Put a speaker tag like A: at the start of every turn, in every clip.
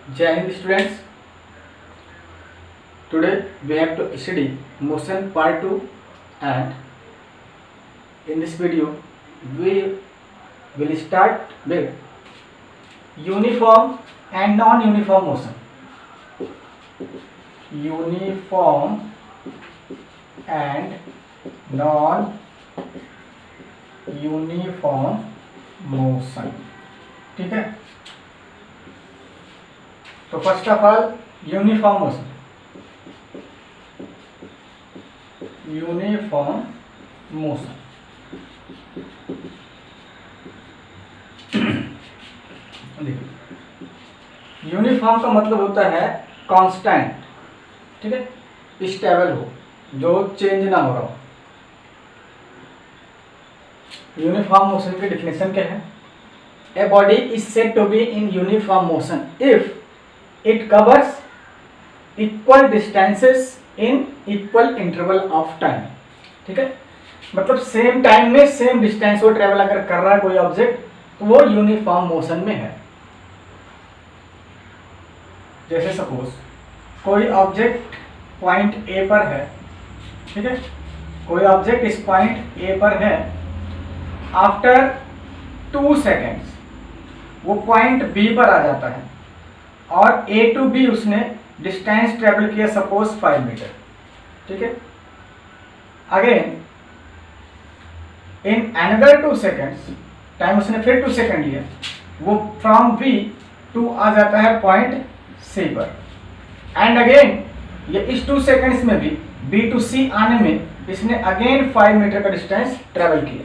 A: Jai Hind students. Today we have to study motion part 2, and in this video we will start with uniform and non-uniform motion. Uniform and non-uniform motion. ठीक है, तो first of all uniform motion. Uniform motion देखिए, uniform का मतलब होता है constant, ठीक है, स्टेबल हो, जो चेंज ना हो रहा हो. यूनिफॉर्म मोशन की डेफिनेशन क्या है? A body is said to be in uniform motion if it covers equal distances in equal interval of time. ठीक है, मतलब सेम टाइम में सेम डिस्टेंस वो ट्रेवल अगर कर रहा है कोई ऑब्जेक्ट, तो वो यूनिफॉर्म मोशन में है. जैसे सपोज कोई ऑब्जेक्ट पॉइंट ए पर है, ठीक है, कोई ऑब्जेक्ट इस पॉइंट ए पर है. आफ्टर 2 सेकेंड्स वो पॉइंट बी पर आ जाता है और ए टू बी उसने डिस्टेंस ट्रेवल किया सपोज 5 मीटर. ठीक है, again in another 2 seconds, time उसने फिर 2 सेकेंड लिया, वो फ्रॉम बी टू आ जाता है पॉइंट सी पर. एंड अगेन ये इस 2 सेकेंड्स में भी बी टू सी आने में इसने अगेन 5 मीटर का डिस्टेंस ट्रेवल किया.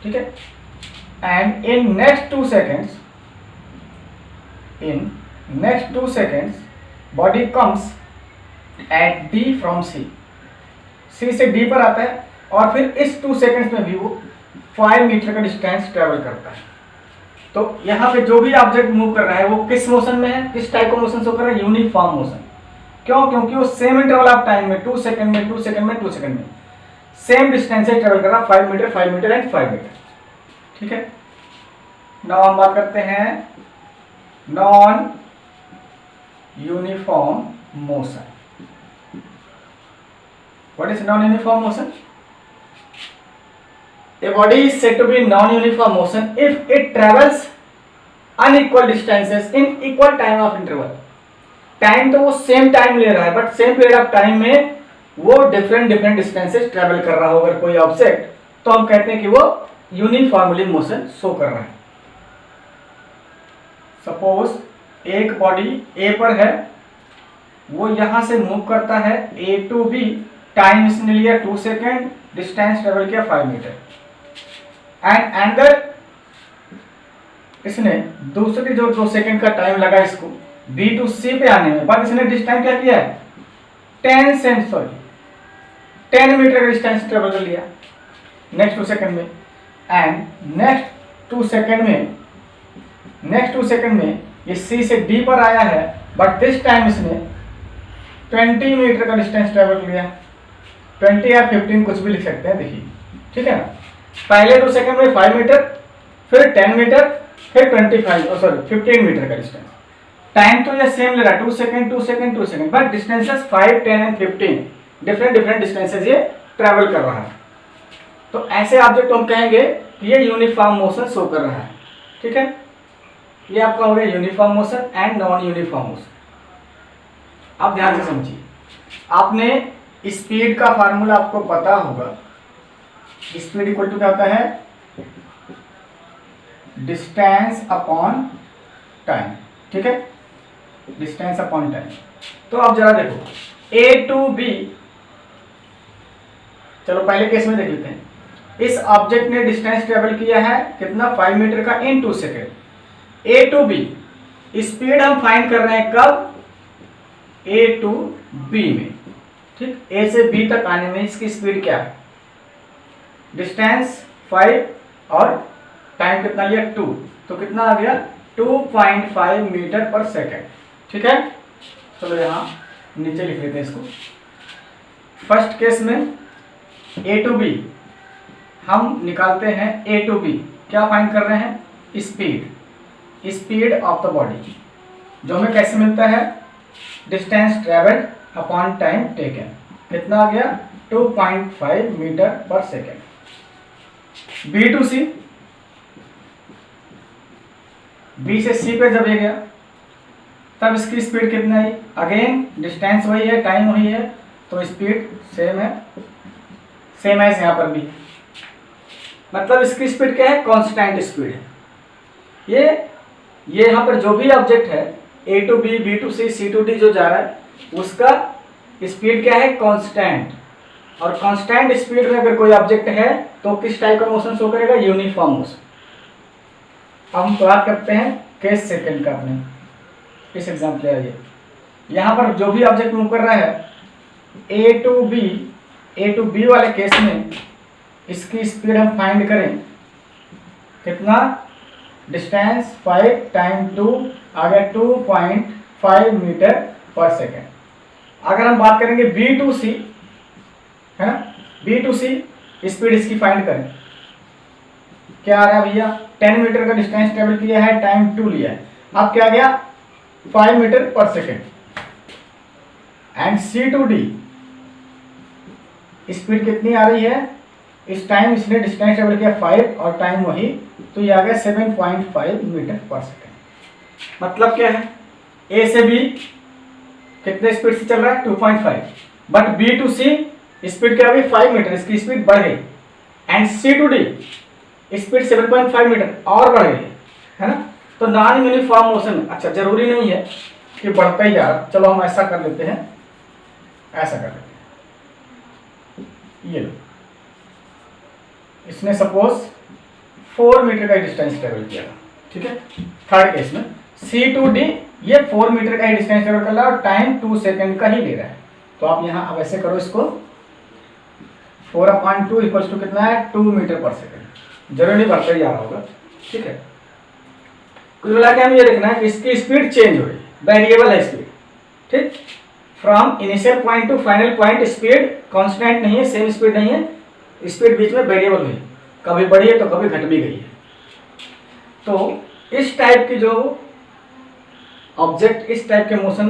A: ठीक है, and in next 2 seconds, in next 2 seconds body comes at D from C. C से D पर आता है और फिर इस 2 seconds में भी वो 5 मीटर का डिस्टेंस ट्रेवल करता है. तो यहाँ पे जो भी ऑब्जेक्ट मूव कर रहा है वो किस मोशन में है, किस टाइप का मोशन शो कर रहा है? Uniform motion. क्यों? क्योंकि वो सेम इंटरवल ऑफ टाइम में 2 सेकंड में 2 सेकंड में 2 सेकंड में सेम डिस्टेंस से ट्रेवल कर रहा है, 5 मीटर 5 मीटर एंड 5 मीटर. ठीक है, नाउ हम बात करते हैं non uniform motion. What is non-uniform motion? A body is said to be in non-uniform motion if it travels unequal distances in equal time of interval. Time तो वो same time ले रहा है, but same period of time में वो different distances travel कर रहा हो अगर कोई ऑब्जेक्ट, तो हम कहते हैं कि वो यूनिफॉर्मली मोशन शो कर रहा है. सपोज एक बॉडी ए पर है, वो यहां से मूव करता है ए टू बी, टाइम इसने लिया 2 सेकेंड, डिस्टेंस ट्रेवल किया 5 मीटर. एंड अनदर इसने दूसरी जो 2 सेकेंड का टाइम लगा इसको बी टू सी पे आने में, बट इसने डिस्टेंस क्या किया है? 10 मीटर का डिस्टेंस ट्रेवल कर लिया नेक्स्ट 2 सेकेंड में. एंड नेक्स्ट 2 सेकेंड में ये सी से डी पर आया है, बट दिस टाइम इसने 20 मीटर का डिस्टेंस ट्रेवल किया. 20 या 15 कुछ भी लिख सकते हैं, देखिए. ठीक है ना, पहले 2 सेकेंड में 5 मीटर, फिर 10 मीटर, फिर 15 मीटर का डिस्टेंस. टाइम तो ये सेम ले रहा है, 2 second, but distances 5, 10 and 15 different distances ये ट्रेवल कर रहा है. तो ऐसे ऑब्जेक्ट हम कहेंगे कि ये यूनिफॉर्म मोशन शो कर रहा है. ठीक है, ये आपका हो गया uniform motion and non uniform motion. आप ध्यान से समझिए, आपने स्पीड का फार्मूला आपको पता होगा. स्पीड इक्वल टू क्या होता है? Distance upon time. ठीक है, डिस्टेंस अपॉन टाइम. तो आप जरा देखो ए टू बी, चलो पहले केस में देख लेते हैं. इस ऑब्जेक्ट ने डिस्टेंस ट्रेवल किया है कितना? 5 मीटर का in 2 second. A to B speed हम फाइंड कर रहे हैं कब? ए टू बी में. ठीक, ए से बी तक आने में इसकी स्पीड क्या है? डिस्टेंस 5 और टाइम कितना लिया? 2, तो कितना आ गया? 2.5 मीटर पर सेकेंड. ठीक है, चलो यहां नीचे लिख लेते हैं इसको. फर्स्ट केस में ए टू बी हम निकालते हैं. ए टू बी क्या फाइंड कर रहे हैं? Speed of the body. जो हमें कैसे मिलता है, distance travelled upon time taken, कितना आ गया 2.5 मीटर पर second. B to C, B से सी पे जब ये गया तब इसकी स्पीड कितना है, अगेन डिस्टेंस वही है, टाइम वही है, तो स्पीड सेम है, सेम है यहाँ पर भी, मतलब इसकी स्पीड क्या है, कांस्टेंट स्पीड है। ये यहाँ पर जो भी ऑब्जेक्ट है A to B, B to C, C to D जो जा रहा है उसका स्पीड क्या है, कांस्टेंट। और कांस्टेंट स्पीड में अगर कोई ऑब्जेक्ट है तो किस टाइप का मोशन शो करेगा, यूनिफॉर्म मोशन। अब हम बात करते हैं केस सेकंड का अपने इस एग्जाम्पल आइए, यहाँ पर जो भी ऑब्जेक्ट मूव कर रहा है ए टू बी वाले केस में इसकी स्पीड हम फाइंड करें, कितना, डिस्टेंस 5 टाइम 2 आ गया 2.5 मीटर पर सेकेंड। अगर हम बात करेंगे बी टू सी, है ना, बी टू सी स्पीड इसकी फाइंड करें, क्या आ रहा है भैया, 10 मीटर का डिस्टेंस ट्रेवल किया है, टाइम 2 लिया है, अब क्या गया 5 मीटर पर second. And C to D speed कितनी आ रही है, इस टाइम इसने डिस्टेंस ट्रेवल किया 5 और टाइम वही, तो ये आ गया 7.5 मीटर पर सेकेंड। मतलब क्या है, ए से बी कितने स्पीड से चल रहा है 2.5, but B to C speed क्या होगी 5 मीटर, इसकी स्पीड बढ़ गई। And C to D speed 7.5 metre और बढ़ गई, है ना। तो नॉन यूनिफॉर्म मोशन, अच्छा जरूरी नहीं है कि बढ़ता ही जा रहा, चलो हम ऐसा कर लेते हैं, ऐसा कर लेते हैं, ये लो, इसने सपोज 4 मीटर का डिस्टेंस ट्रेवल किया, ठीक है। थर्ड केस में सी टू डी ये 4 मीटर का ही डिस्टेंस ट्रेवल कर रहा है और टाइम 2 सेकेंड का ही ले रहा है। तो आप यहाँ अब ऐसे करो इसको, 4/2 इक्वल्स टू कितना है 2 मीटर पर सेकेंड, जरूर नहीं बढ़ता ही जा रहा होगा, ठीक है। कुल मिला के हम ये देखना है कि इसकी स्पीड चेंज हो रही है, वेरिएबल है स्पीड, ठीक। From initial point two final point speed constant नहीं है, सेम स्पीड नहीं है, स्पीड बीच में वेरिएबल हुई, कभी बढ़ी है तो कभी घट भी गई है। तो इस टाइप की जो ऑब्जेक्ट इस टाइप के मोशन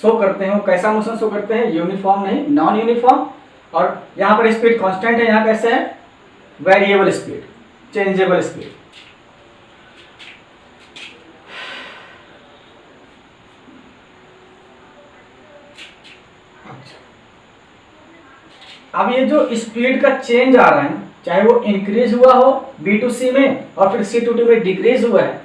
A: शो करते हैं, वो कैसा मोशन शो करते हैं, यूनिफॉर्म नहीं, नॉन यूनिफॉर्म। और यहाँ पर स्पीड कांस्टेंट है, यहाँ कैसे है, वेरिएबल स्पीड, चेंजेबल स्पीड। अब ये जो स्पीड का चेंज आ रहा है, चाहे वो इंक्रीज हुआ हो B2C में और फिर C2D में डिक्रीज हुआ है,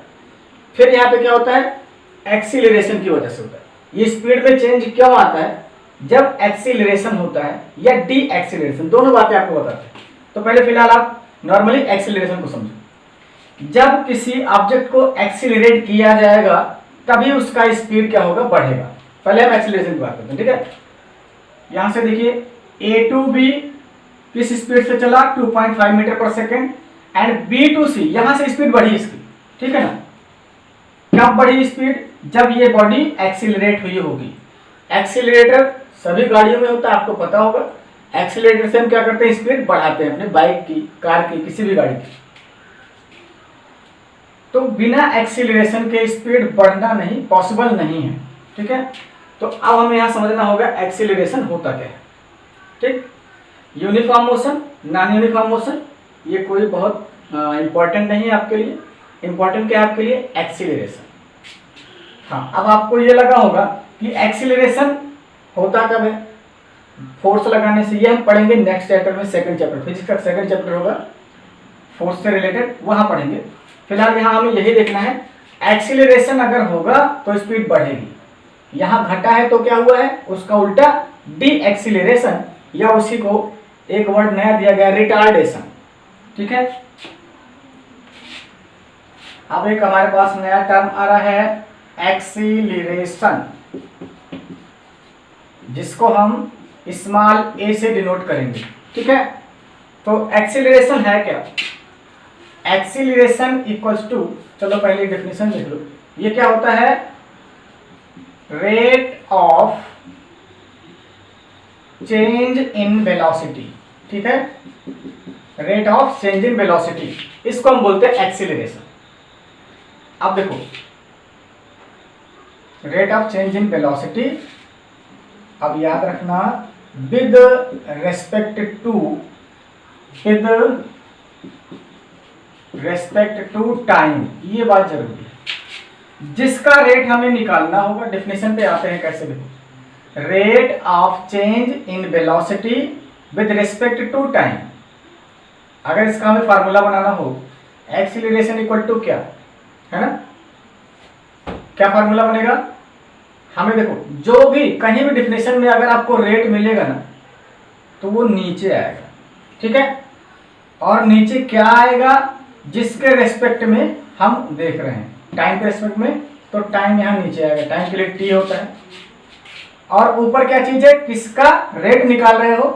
A: फिर यहाँ पे क्या होता है, एक्सीलरेशन की वजह से होता है। ये स्पीड में चेंज क्यों आता है, जब एक्सीलरेशन होता है या डी एक्सीलरेशन, दोनों बातें आपको बताते हैं। तो पहले फिलहाल आप नॉर्मली एक्सीलरेशन को समझो। जब किसी ऑब्जेक्ट को एक्सीलरेट किया जाएगा तभी उसका स्पीड क्या होगा, बढ़ेगा। पहले हम एक्सीलरेशन की बात करते हैं, ठीक है। यहां से देखिए ए टू बी किस स्पीड से चला 2.5 मीटर पर सेकेंड, एंड बी टू सी यहां से स्पीड बढ़ी इसकी, ठीक है ना। कब बढ़ी स्पीड, जब ये बॉडी एक्सीलरेट हुई होगी। एक्सीलरेटर सभी गाड़ियों में होता है, आपको पता होगा। एक्सीलरेटर से हम क्या करते हैं, स्पीड बढ़ाते हैं अपने बाइक की, कार की, किसी भी गाड़ी की। तो बिना एक्सीलरेशन के स्पीड बढ़ना नहीं पॉसिबल नहीं है, ठीक है। तो अब हमें यहां समझना होगा एक्सीलरेशन होता क्या है, ठीक। Uniform motion, non uniform motion, ये कोई बहुत इंपॉर्टेंट नहीं है आपके लिए। इंपॉर्टेंट क्या है आपके लिए, एक्सीलरेशन। हाँ, अब आपको ये लगा होगा कि एक्सीलरेशन होता कब है, फोर्स लगाने से। ये हम पढ़ेंगे नेक्स्ट चैप्टर में, सेकंड चैप्टर, फिजिक्स का सेकंड चैप्टर होगा, फोर्स से रिलेटेड, वहां पढ़ेंगे। फिलहाल यहाँ हमें यही देखना है, एक्सीलरेशन अगर होगा तो स्पीड बढ़ेगी। यहाँ घटा है तो क्या हुआ है, उसका उल्टा डी एक्सीलरेशन, या उसी को एक वर्ड नया दिया गया, रिटार्डेशन, ठीक है। अब एक हमारे पास नया टर्म आ रहा है एक्सीलरेशन, जिसको हम स्मॉल ए से डिनोट करेंगे, ठीक है। तो एक्सीलरेशन है क्या, एक्सीलरेशन इक्वल्स टू, चलो पहले डेफिनेशन लिख लो। ये क्या होता है, rate of change in velocity, ठीक है। Rate of change in velocity, इसको हम बोलते हैं एक्सीलरेशन। अब देखो rate of change in velocity, अब याद रखना, विद रेस्पेक्ट टू टाइम, ये बात जरूरी है। जिसका रेट हमें निकालना होगा, डेफिनेशन पे आते हैं कैसे देखो, rate of change in velocity with respect to time. अगर इसका हमें फार्मूला बनाना हो, एक्सीलरेशन इक्वल टू क्या है ना, क्या फार्मूला बनेगा, हमें देखो जो भी कहीं भी डेफिनेशन में अगर आपको रेट मिलेगा ना तो वो नीचे आएगा, ठीक है। और नीचे क्या आएगा, जिसके रेस्पेक्ट में हम देख रहे हैं, टाइम के रेस्पेक्ट में, तो टाइम यहाँ नीचे आएगा, टाइम के लिए टी होता है। और ऊपर क्या चीज है, किसका रेट निकाल रहे हो,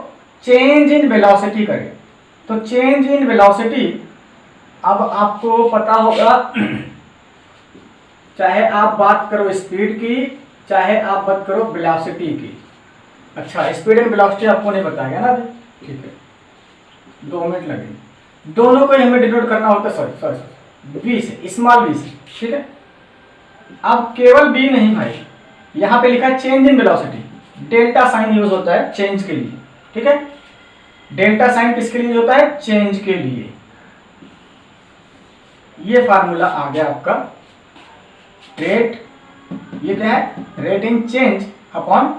A: चेंज इन वेलोसिटी करें, तो चेंज इन वेलोसिटी, अब आपको पता होगा चाहे आप बात करो स्पीड की, चाहे आप बात करो वेलोसिटी की। अच्छा, स्पीड एंड वेलोसिटी आपको नहीं बताया ना, ठीक है, 2 मिनट लगेंगे। दोनों को हमें डिनोट करना होता है, सॉरी बी से, स्मॉल बी से, ठीक है। अब केवल बी नहीं भाई, यहाँ पे लिखा है change in velocity, delta sign use होता है चेंज के लिए, ठीक है। डेल्टा साइन किसके लिए होता है, चेंज के लिए। ये फार्मूला आ गया आपका, रेट, ये क्या है, rate in change upon,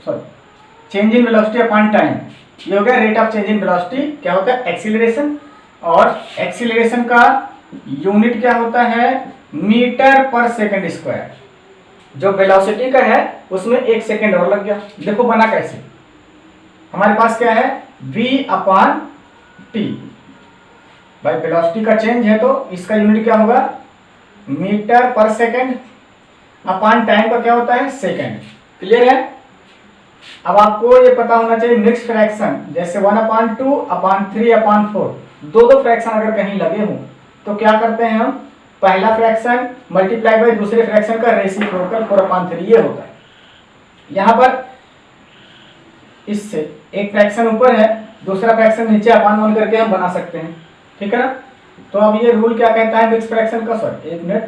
A: sorry, change in velocity upon time, ये हो गया rate of change in velocity. क्या होता है, एक्सीलरेशन, और एक्सीलरेशन का यूनिट क्या होता है, मीटर पर सेकंड स्क्वायर। जो वेलोसिटी का है उसमें 1 सेकंड और लग गया। देखो बना कैसे, हमारे पास क्या है, v अपॉन टी, भाई वेलोसिटी का चेंज है तो इसका यूनिट क्या होगा, मीटर पर सेकंड, अपॉन टाइम का क्या होता है, सेकंड। क्लियर है। अब आपको ये पता होना चाहिए मिक्स फ्रैक्शन, जैसे 1/2 अपॉन 3/4, दो फ्रैक्शन अगर कहीं लगे हों तो क्या करते हैं हम, पहला फ्रैक्शन मल्टीप्लाई बाय दूसरे फ्रैक्शन का रेसिप्रोकल 4/3, ये होता है। यहाँ पर इससे एक फ्रैक्शन ऊपर है, दूसरा फ्रैक्शन नीचे, अपान 1 करके हम बना सकते हैं, ठीक है ना। तो अब ये रूल क्या कहता है मिक्स फ्रैक्शन का, सॉरी 1 मिनट,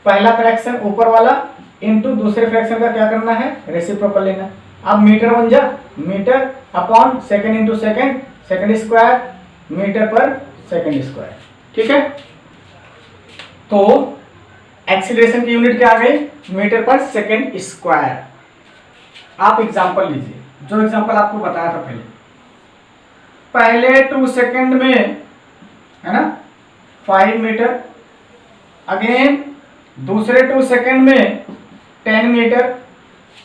A: पहला फ्रैक्शन ऊपर वाला इनटू दूसरे फ्रैक्शन का क्या करना है, रेसिप्रोकल लेना। अब मीटर बन जा, metre upon second into second, second square, metre पर सेकंड स्क्वायर, ठीक है। तो एक्सीलरेशन की यूनिट क्या आ गई, मीटर पर सेकंड स्क्वायर। आप एग्जांपल लीजिए, जो एग्जांपल आपको बताया था पहले 2 सेकंड में है ना 5 मीटर, अगेन दूसरे 2 सेकंड में 10 मीटर,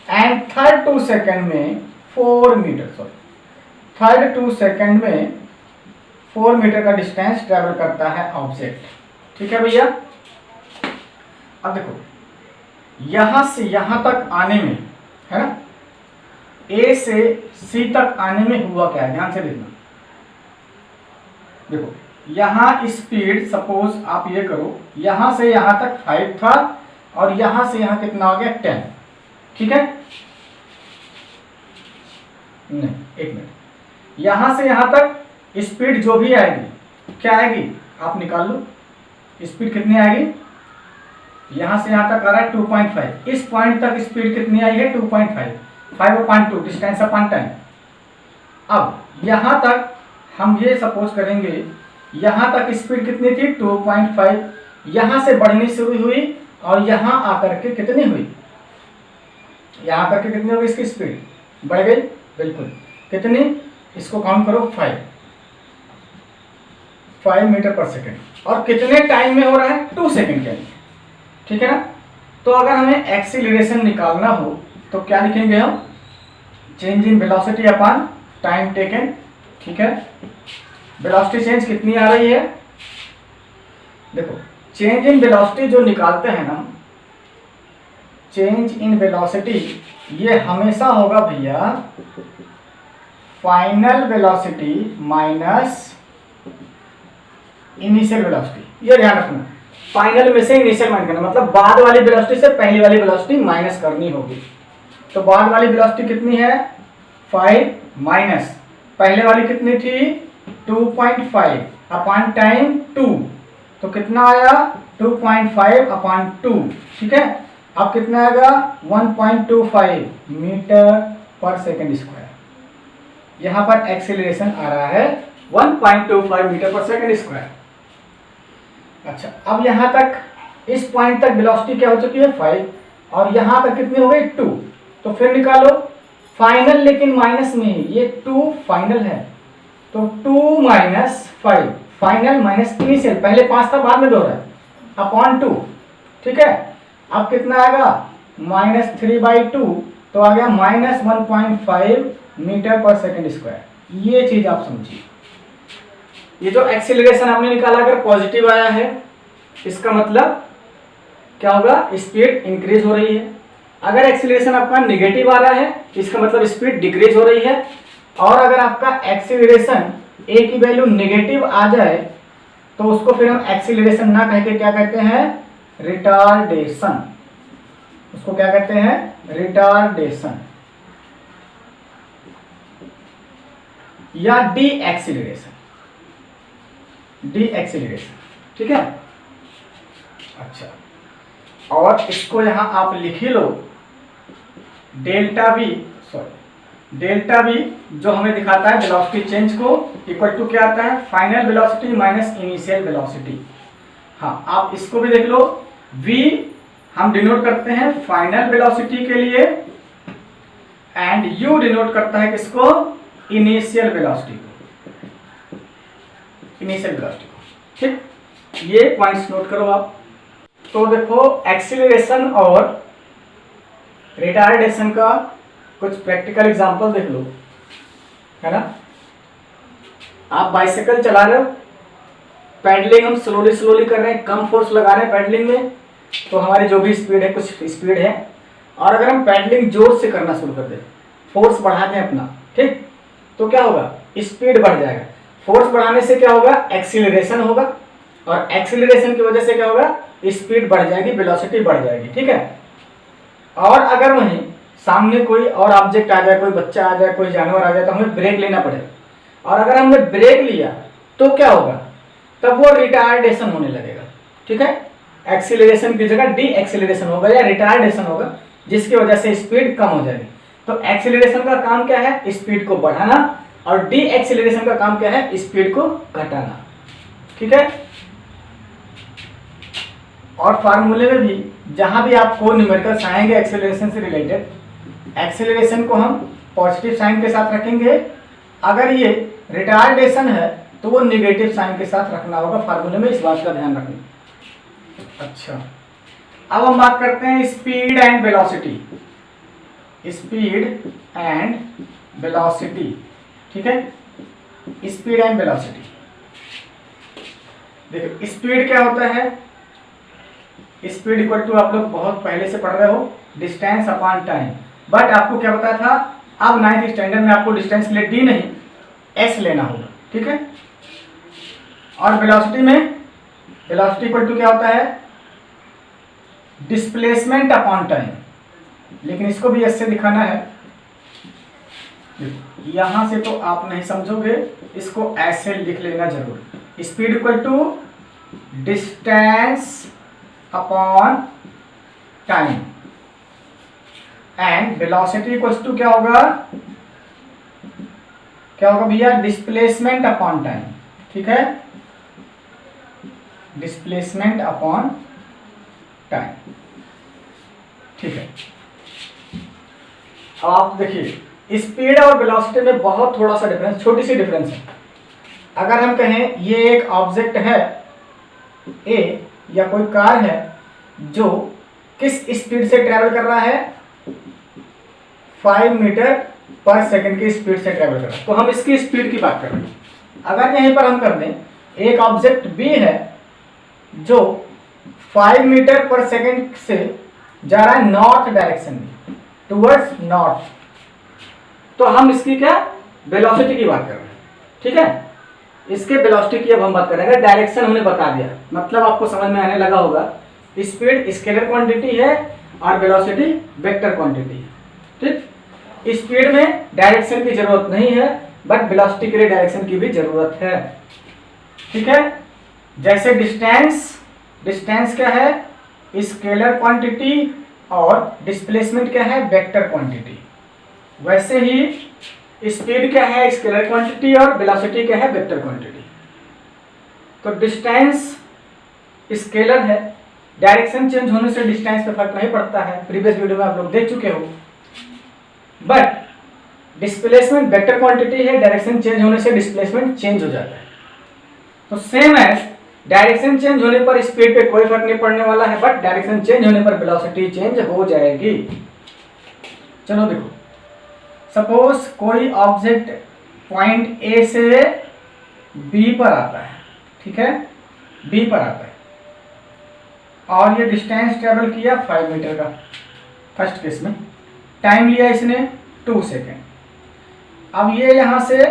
A: एंड थर्ड 2 सेकंड में 4 मीटर, सॉरी थर्ड 2 सेकंड में 4 मीटर का डिस्टेंस ट्रेवल करता है ऑब्जेक्ट, ठीक है भैया। अब देखो यहां से यहां तक आने में, है ना, ए से सी तक आने में हुआ क्या है, ध्यान से देखना। देखो यहां स्पीड, सपोज आप ये करो, यहां से यहां तक 5 था और यहां से यहां कितना हो गया 10, ठीक है। नहीं, 1 मिनट, यहां से यहां तक स्पीड जो भी आएगी क्या आएगी, आप निकाल लो, स्पीड कितनी आएगी, यहां से यहां तक आ रहा है 2.5, इस पॉइंट तक स्पीड कितनी आई है 2.5, 5/2 डिस्टेंस अपॉन टाइम। अब यहां तक हम ये सपोज करेंगे, यहां तक स्पीड कितनी थी 2.5, यहां से बढ़नी शुरू हुई और यहां आकर के कितनी हुई, यहां आकर के कितनी होगी इसकी स्पीड, बढ़ गई, बिल्कुल, कितनी, इसको काउंट करो 5 मीटर पर सेकंड, और कितने टाइम में हो रहा है 2 सेकंड के लिए, ठीक है ना। तो अगर हमें एक्सीलरेशन निकालना हो तो क्या लिखेंगे हम, change in velocity upon time taken, ठीक है। वेलोसिटी चेंज कितनी आ रही है, देखो चेंज इन वेलोसिटी जो निकालते हैं ना, चेंज इन वेलोसिटी ये हमेशा होगा भैया final velocity minus initial velocity, ये ध्यान रखना। फाइनल में से इनिशियल माइनस करना, मतलब बाद वाली वेलोसिटी से पहली वाली वेलोसिटी माइनस करनी होगी। तो बाद वाली वेलोसिटी कितनी है 5 माइनस पहले वाली कितनी थी 2.5 अपॉन टाइम 2, तो कितना आया 2.5 अपॉन 2, ठीक है। अब कितना आएगा 1.25 मीटर पर सेकंड स्क्वायर। यहां पर एक्सेलरेशन आ रहा है 1.25 मीटर पर सेकंड स्क्वायर। अच्छा, अब यहां तक इस पॉइंट तक वेलोसिटी क्या हो चुकी है 5 और यहां पर कितनी हो गई 2। तो फिर निकालो फाइनल, लेकिन माइनस में ही, ये 2 फाइनल है तो 2 माइनस 5, फाइनल माइनस इनिशियल, पहले 5 था बाद में 2 है, अपॉन 2। ठीक है, अब कितना आएगा -3/2, तो आ गया -1.5 मीटर पर सेकंड स्क्वायर। ये चीज आप समझिए। ये जो एक्सीलरेशन आपने निकाला अगर पॉजिटिव आया है, इसका मतलब क्या होगा, स्पीड इंक्रीज हो रही है। अगर एक्सीलरेशन आपका नेगेटिव आ रहा है, इसका मतलब स्पीड डिक्रीज हो रही है। और अगर आपका एक्सीलरेशन ए की वैल्यू नेगेटिव आ जाए तो उसको फिर हम एक्सीलरेशन ना कह के क्या कहते हैं, रिटार्डेशन। उसको क्या कहते हैं, रिटार्डेशन या डी एक्सीलरेशन। डी एक्सीलरेशन, ठीक है। अच्छा, और इसको यहां आप लिख ही लो, डेल्टा वी जो हमें दिखाता है वेलोसिटी चेंज को, इक्वल टू क्या आता है, final velocity minus initial velocity. हाँ, आप इसको भी देख लो, v हम डिनोट करते हैं फाइनल वेलोसिटी के लिए एंड u डिनोट करता है किसको, इनिशियल वेलोसिटी को, इनिशियल वेलोसिटी को। ठीक, ये पॉइंट्स नोट करो आप। तो देखो एक्सीलरेशन और रिटार्डेशन का कुछ प्रैक्टिकल एग्जांपल देख लो, है ना। आप बाइसाइकिल चला रहे हो, पैडलिंग हम स्लोली कर रहे हैं, कम फोर्स लगा रहे हैं पैडलिंग में, तो हमारी जो भी स्पीड है, कुछ स्पीड है। और अगर हम पैडलिंग जोर से करना शुरू कर दें, फोर्स बढ़ा दें अपना, ठीक, तो क्या होगा, स्पीड बढ़ जाएगा। फोर्स बढ़ाने से क्या होगा, एक्सीलरेशन होगा, और एक्सीलरेशन की वजह से क्या होगा, स्पीड बढ़ जाएगी, वेलोसिटी बढ़ जाएगी। ठीक है। और अगर वहीं सामने कोई और ऑब्जेक्ट आ जाए, कोई बच्चा आ जाए, कोई जानवर आ जाए, तो हमें ब्रेक लेना पड़ेगा। और अगर हमने ब्रेक लिया तो क्या होगा, तब वो रिटार्डेशन होने लगेगा। ठीक है, एक्सीलरेशन की जगह डी एक्सीलरेशन होगा या रिटार्डेशन होगा, जिसकी वजह से स्पीड कम हो जाएगी। तो एक्सीलरेशन का काम क्या है, स्पीड को बढ़ाना, और डी एक्सीलरेशन का काम क्या है, स्पीड को घटाना। ठीक है। और फार्मूले में भी जहां भी आपको न्यूमेरिकल्स आएंगे एक्सेलरेशन से रिलेटेड, एक्सेलरेशन को हम पॉजिटिव साइन के साथ रखेंगे। अगर ये रिटार्डेशन है तो वो नेगेटिव साइन के साथ रखना होगा फार्मूले में, इस बात का ध्यान रखें। अच्छा, अब हम बात करते हैं speed and velocity. Speed and velocity, ठीक है, स्पीड एंड वेलोसिटी। देखो स्पीड क्या होता है, स्पीड इक्वल टू, आप लोग बहुत पहले से पढ़ रहे हो, डिस्टेंस अपॉन टाइम। बट आपको क्या बताया था, अब 9th स्टैंडर्ड में आपको डिस्टेंस के लिए डी नहीं एस लेना होगा। ठीक है। और वेलोसिटी में, वेलोसिटी इक्वल टू क्या होता है, डिस्प्लेसमेंट अपॉन टाइम। लेकिन इसको भी एस से दिखाना है, यहां से तो आप नहीं समझोगे, इसको ऐसे लिख लेना जरूर। Speed equal to distance upon time and velocity equals to क्या होगा, क्या होगा भैया, डिस्प्लेसमेंट अपॉन टाइम। ठीक है, डिस्प्लेसमेंट अपॉन टाइम। ठीक है। अब आप देखिए स्पीड और वेलोसिटी में बहुत थोड़ा सा डिफरेंस, छोटी सी डिफरेंस है। अगर हम कहें ये एक ऑब्जेक्ट है ए, या कोई कार है जो किस स्पीड से ट्रेवल कर रहा है, 5 मीटर पर सेकंड की स्पीड से ट्रेवल कर रहा है, तो हम इसकी स्पीड की बात कर रहे हैं। अगर यहीं पर हम कर दें, एक ऑब्जेक्ट बी है जो 5 मीटर पर सेकंड से जा रहा है नॉर्थ डायरेक्शन में, टुवर्ड्स नॉर्थ, तो हम इसकी क्या, वेलोसिटी की बात कर रहे हैं। ठीक है, इसके वेलोसिटी की अब हम बात करेंगे। डायरेक्शन हमने बता दिया, मतलब आपको समझ में आने लगा होगा, स्पीड स्केलर क्वांटिटी है और वेलोसिटी वेक्टर क्वांटिटी है। ठीक, स्पीड में डायरेक्शन की जरूरत नहीं है, बट वेलोसिटी के लिए डायरेक्शन की भी जरूरत है। ठीक है, जैसे डिस्टेंस, डिस्टेंस क्या है, स्केलर क्वांटिटी और डिस्प्लेसमेंट क्या है, वेक्टर क्वांटिटी। वैसे ही स्पीड क्या है, स्केलर क्वांटिटी, और वेलोसिटी क्या है, वेक्टर क्वांटिटी। तो डिस्टेंस स्केलर है, डायरेक्शन चेंज होने से डिस्टेंस पे फर्क नहीं पड़ता है, प्रीवियस वीडियो में आप लोग देख चुके हो। बट डिस्प्लेसमेंट वेक्टर क्वांटिटी है, डायरेक्शन चेंज होने से डिस्प्लेसमेंट चेंज हो जाता है। तो सेम एज डायरेक्शन चेंज होने पर स्पीड पे कोई फर्क नहीं पड़ने वाला है, बट डायरेक्शन चेंज होने पर वेलोसिटी चेंज हो जाएगी। चलो देखो, सपोज कोई ऑब्जेक्ट पॉइंट ए से बी पर आता है, ठीक है, बी पर आता है, और ये डिस्टेंस ट्रेवल किया 5 मीटर का फर्स्ट केस में, टाइम लिया इसने 2 सेकेंड। अब ये यहां से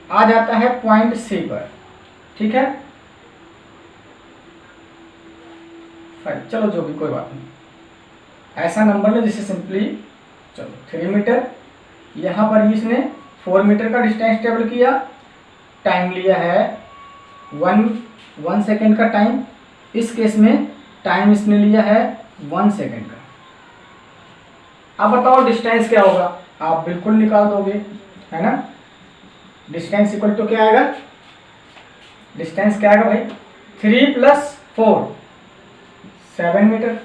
A: आ जाता है पॉइंट सी पर, ठीक है, चलो जो भी कोई बात नहीं, ऐसा नंबर ले जिसे सिंपली, चलो 3 मीटर, यहां पर इसने 4 मीटर का डिस्टेंस ट्रेवल किया, टाइम लिया है 1 सेकेंड का टाइम। इस केस में टाइम इसने लिया है 1 सेकेंड का। अब बताओ डिस्टेंस क्या होगा, आप बिल्कुल निकाल दोगे, है ना। डिस्टेंस इक्वल टू क्या आएगा, डिस्टेंस क्या आएगा भाई, 3 + 4 7 मीटर।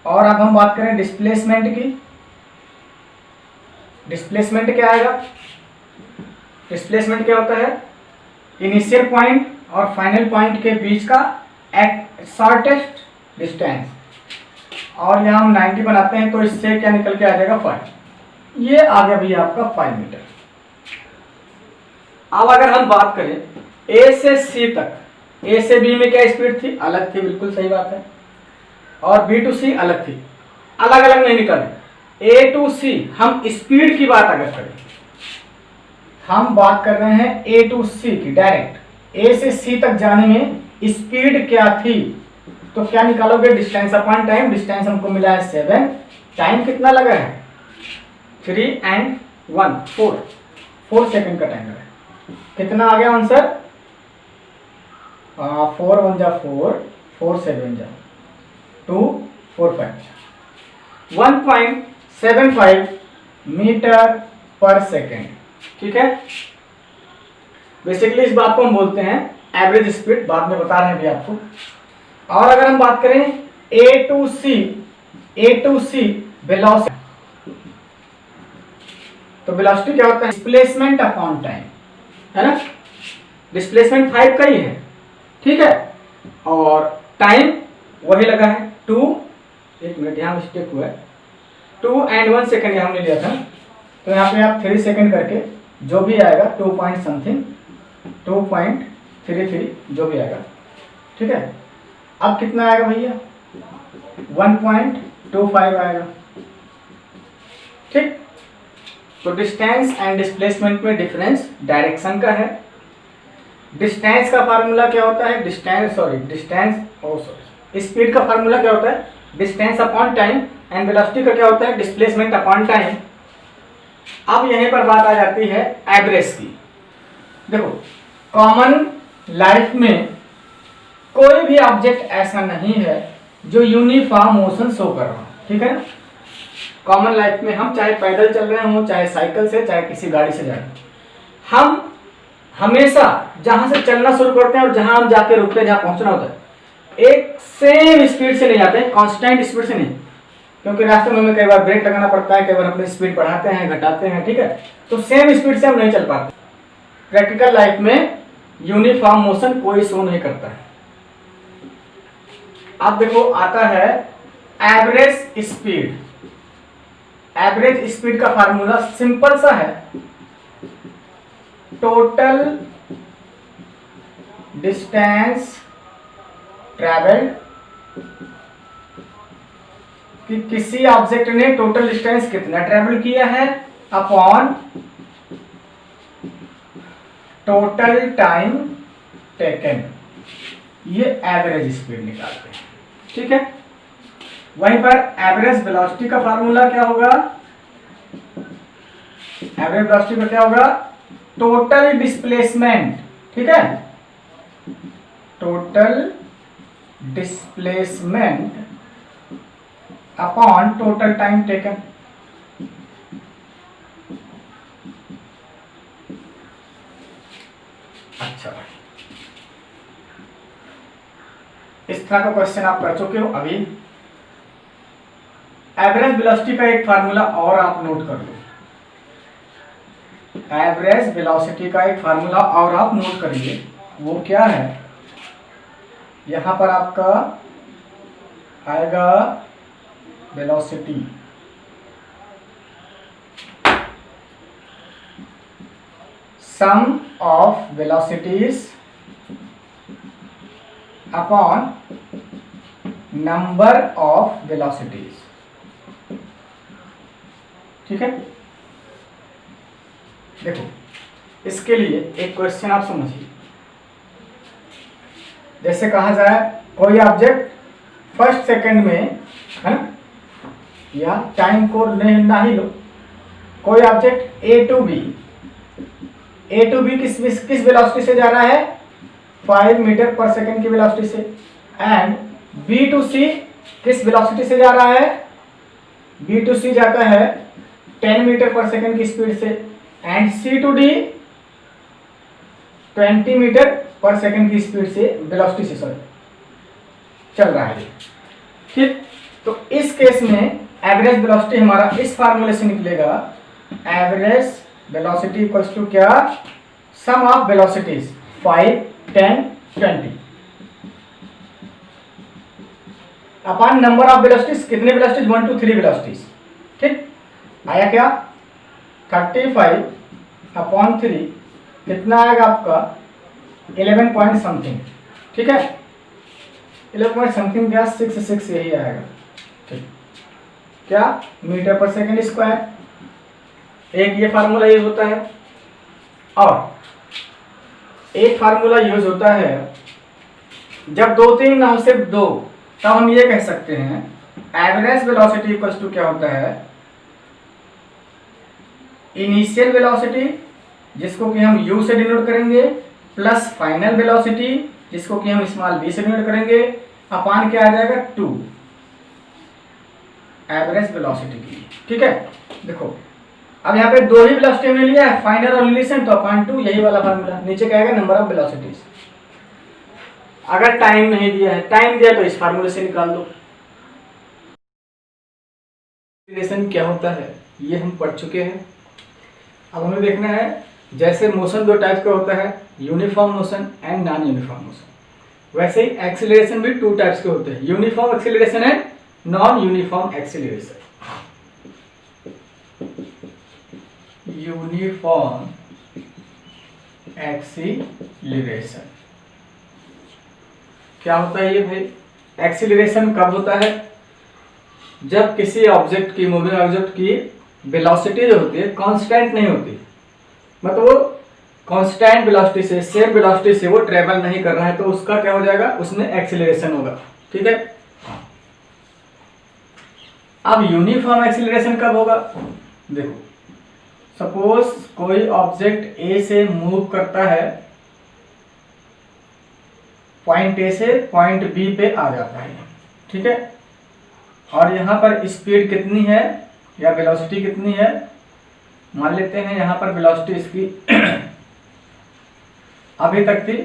A: और अब हम बात करें डिस्प्लेसमेंट की, डिस्प्लेसमेंट क्या आएगा, डिस्प्लेसमेंट क्या होता है, इनिशियल पॉइंट और फाइनल पॉइंट के बीच का शॉर्टेस्ट डिस्टेंस। और यहाँ हम 90 बनाते हैं तो इससे क्या निकल के आ जाएगा 5। ये आ गया भैया आपका 5 मीटर। अब अगर हम बात करें ए से सी तक, ए से बी में क्या स्पीड थी, अलग थी, बिल्कुल सही बात है, और बी टू सी अलग थी, अलग अलग नहीं निकले। ए टू सी हम स्पीड की बात अगर करें, हम बात कर रहे हैं ए टू सी की, डायरेक्ट ए से सी तक जाने में स्पीड क्या थी, तो क्या निकालोगे, डिस्टेंस अपॉन टाइम। डिस्टेंस हमको मिला है 7, टाइम कितना लगा है 3 and 1 4 सेकेंड का टाइम लगा है। कितना आ गया आंसर, 4 1 जा 4, 4 7 जा 2, 4 5, 1.75 मीटर पर सेकेंड, ठीक है। बेसिकली इस बात को हम बोलते हैं एवरेज स्पीड, बाद में बता रहे हैं अभी आपको। और अगर हम बात करें ए टू सी वेलोसिटी, तो वेलोसिटी क्या होता है, डिस्प्लेसमेंट अपॉन टाइम, है ना। डिस्प्लेसमेंट 5 का ही है, ठीक है, और टाइम वही लगा है 2, एक मिनट यहाँ मिस्टेक हुआ है, 2 and 1 सेकेंड हमने लिया था, तो यहाँ पे आप 3 सेकेंड करके जो भी आएगा 2 पॉइंट समथिंग, 2.33 जो भी आएगा, ठीक है। अब कितना आएगा भैया, 1.25 आएगा, ठीक। तो डिस्टेंस एंड डिस्प्लेसमेंट में डिफरेंस डायरेक्शन का है। डिस्टेंस का फार्मूला क्या होता है, स्पीड का फार्मूला क्या होता है, distance upon time, and velocity का क्या होता है, डिस्प्लेसमेंट अपॉन टाइम। अब यहीं पर बात आ जाती है एवरेज की। देखो, कॉमन लाइफ में कोई भी ऑब्जेक्ट ऐसा नहीं है जो यूनिफॉर्म मोशन शो कर रहा हो, ठीक है ना। कॉमन लाइफ में हम चाहे पैदल चल रहे हो, चाहे साइकिल से, चाहे किसी गाड़ी से जा रहे हो, हम हमेशा जहां से चलना शुरू करते हैं और जहां हम जाके रुकते हैं, जहां पहुंचना होता है, एक सेम स्पीड से नहीं जाते हैं, कांस्टेंट स्पीड से नहीं, क्योंकि रास्ते में हमें कई बार ब्रेक लगाना पड़ता है, कई बार अपनी स्पीड बढ़ाते हैं, घटाते हैं, ठीक है। तो सेम स्पीड से हम नहीं चल पाते। प्रैक्टिकल लाइफ में यूनिफॉर्म मोशन कोई शो नहीं करता है। अब देखो आता है एवरेज स्पीड। एवरेज स्पीड का फार्मूला सिंपल सा है, टोटल डिस्टेंस ट्रैवल्ड, कि किसी ऑब्जेक्ट ने टोटल डिस्टेंस कितना ट्रैवल किया है अपॉन टोटल टाइम टेकन, ये एवरेज स्पीड निकालते हैं, ठीक है। वहीं पर एवरेज वेलोसिटी का फार्मूला क्या होगा, एवरेज वेलोसिटी का क्या होगा, टोटल डिस्प्लेसमेंट, ठीक है, total displacement upon total time taken. अच्छा, इस तरह का क्वेश्चन आप कर चुके हो। अभी एवरेज वेलोसिटी का एक फार्मूला और आप नोट कर लो। एवरेज वेलोसिटी का एक फार्मूला और आप नोट करिए। वो क्या है, यहां पर आपका आएगा velocity sum of velocities upon number of velocities. ठीक है, देखो इसके लिए एक क्वेश्चन आप समझिए। जैसे कहा जाए कोई ऑब्जेक्ट फर्स्ट सेकंड में, है ना, या टाइम को ना ही लो, कोई ऑब्जेक्ट ए टू बी किस वेलोसिटी से जा रहा है, 5 मीटर पर सेकंड की वेलोसिटी से, एंड बी टू सी किस वेलोसिटी से जा रहा है, बी टू सी जाता है 10 मीटर पर सेकंड की स्पीड से, and C to D 20 metre पर सेकंड की स्पीड से, वेलोसिटी से सॉरी, चल रहा है। ठीक, तो इस केस में एवरेज वेलोसिटी हमारा इस फार्मूले से निकलेगा, एवरेज वेलोसिटी इक्वल्स टू क्या, sum of velocities 5, 10, 20 upon number of velocities. कितने वेलोसिटीज, 1 to 3 वेलोसिटीज। ठीक, आया क्या, 35 अपॉन 3 कितना आएगा आपका, 11 पॉइंट समथिंग। ठीक है, 11 पॉइंट समथिंग क्या, 66 यही आएगा। ठीक, क्या, मीटर पर सेकंड स्क्वायर। एक ये फार्मूला यूज होता है, और एक फार्मूला यूज होता है जब 2 3 ना हो, सिर्फ 2, तब हम ये कह सकते हैं एवरेज वेलोसिटी इक्वल्स टू क्या होता है, इनिशियल वेलोसिटी जिसको कि हम u से डिनोट करेंगे, प्लस फाइनल वेलोसिटी जिसको कि हम स्मॉल b से डिनोट करेंगे, अपान क्या आ जाएगा 2 एवरेज वेलोसिटी की। ठीक है, देखो अब यहाँ पे 2 ही वेलोसिटी हमने लिया है, फाइनल और इनिशियल, तो अपान 2 यही वाला फार्मूला। नीचे क्या आएगा, नंबर ऑफ वेलोसिटीज। अगर टाइम नहीं दिया है, टाइम दिया तो इस फार्मूले से निकाल दो। एक्सीलरेशन क्या होता है ये हम पढ़ चुके हैं। अब हमें देखना है, जैसे मोशन 2 टाइप का होता है, uniform motion and non uniform motion, वैसे ही एक्सीलरेशन भी 2 टाइप्स के होते हैं, uniform acceleration and non uniform acceleration. Uniform acceleration क्या होता है ये भाई, एक्सीलरेशन कब होता है, जब किसी ऑब्जेक्ट की, मूविंग ऑब्जेक्ट की वेलोसिटी जो होती है कांस्टेंट नहीं होती, मतलब वो कांस्टेंट वेलोसिटी से, सेम वेलोसिटी से वो ट्रेवल नहीं कर रहा है, तो उसका क्या हो जाएगा, उसमें एक्सीलरेशन होगा। ठीक है, अब यूनिफॉर्म एक्सीलरेशन कब होगा, देखो सपोज कोई ऑब्जेक्ट ए से मूव करता है, पॉइंट ए से पॉइंट बी पे आ जाता है। ठीक है, और यहाँ पर स्पीड कितनी है या वेलोसिटी कितनी है, मान लेते हैं यहाँ पर वेलोसिटी इसकी अभी तक थी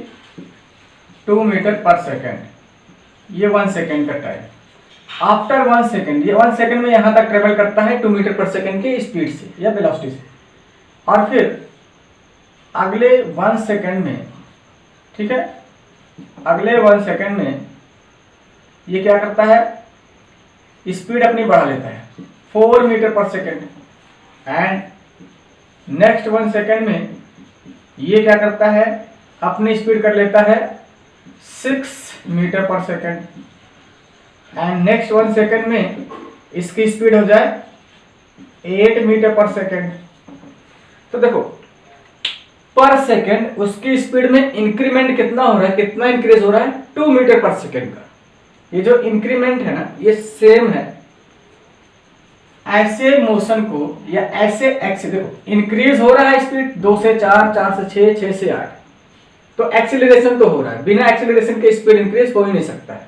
A: 2 मीटर पर सेकेंड, ये 1 सेकेंड का टाइम। आफ्टर 1 सेकेंड, ये 1 सेकेंड में यहाँ तक ट्रेवल करता है 2 मीटर पर सेकेंड की स्पीड से या वेलोसिटी से, और फिर अगले 1 सेकेंड में, ठीक है, अगले 1 सेकेंड में ये क्या करता है, स्पीड अपनी बढ़ा लेता है 4 मीटर पर सेकेंड, एंड नेक्स्ट 1 सेकेंड में ये क्या करता है, अपनी स्पीड कर लेता है 6 मीटर पर सेकेंड, एंड नेक्स्ट 1 सेकेंड में इसकी स्पीड हो जाए 8 मीटर पर सेकेंड। तो देखो पर सेकेंड उसकी स्पीड में इंक्रीमेंट कितना हो रहा है, कितना इंक्रीज हो रहा है, 2 मीटर पर सेकेंड का। ये जो इंक्रीमेंट है ना, ये सेम है। ऐसे मोशन को या ऐसे एक्स, देखो इंक्रीज हो रहा है स्पीड 2 से 4, 4 से 6, 6 से 8, तो एक्सीलरेशन तो हो रहा है, बिना एक्सीलरेशन के स्पीड इंक्रीज हो ही नहीं सकता है।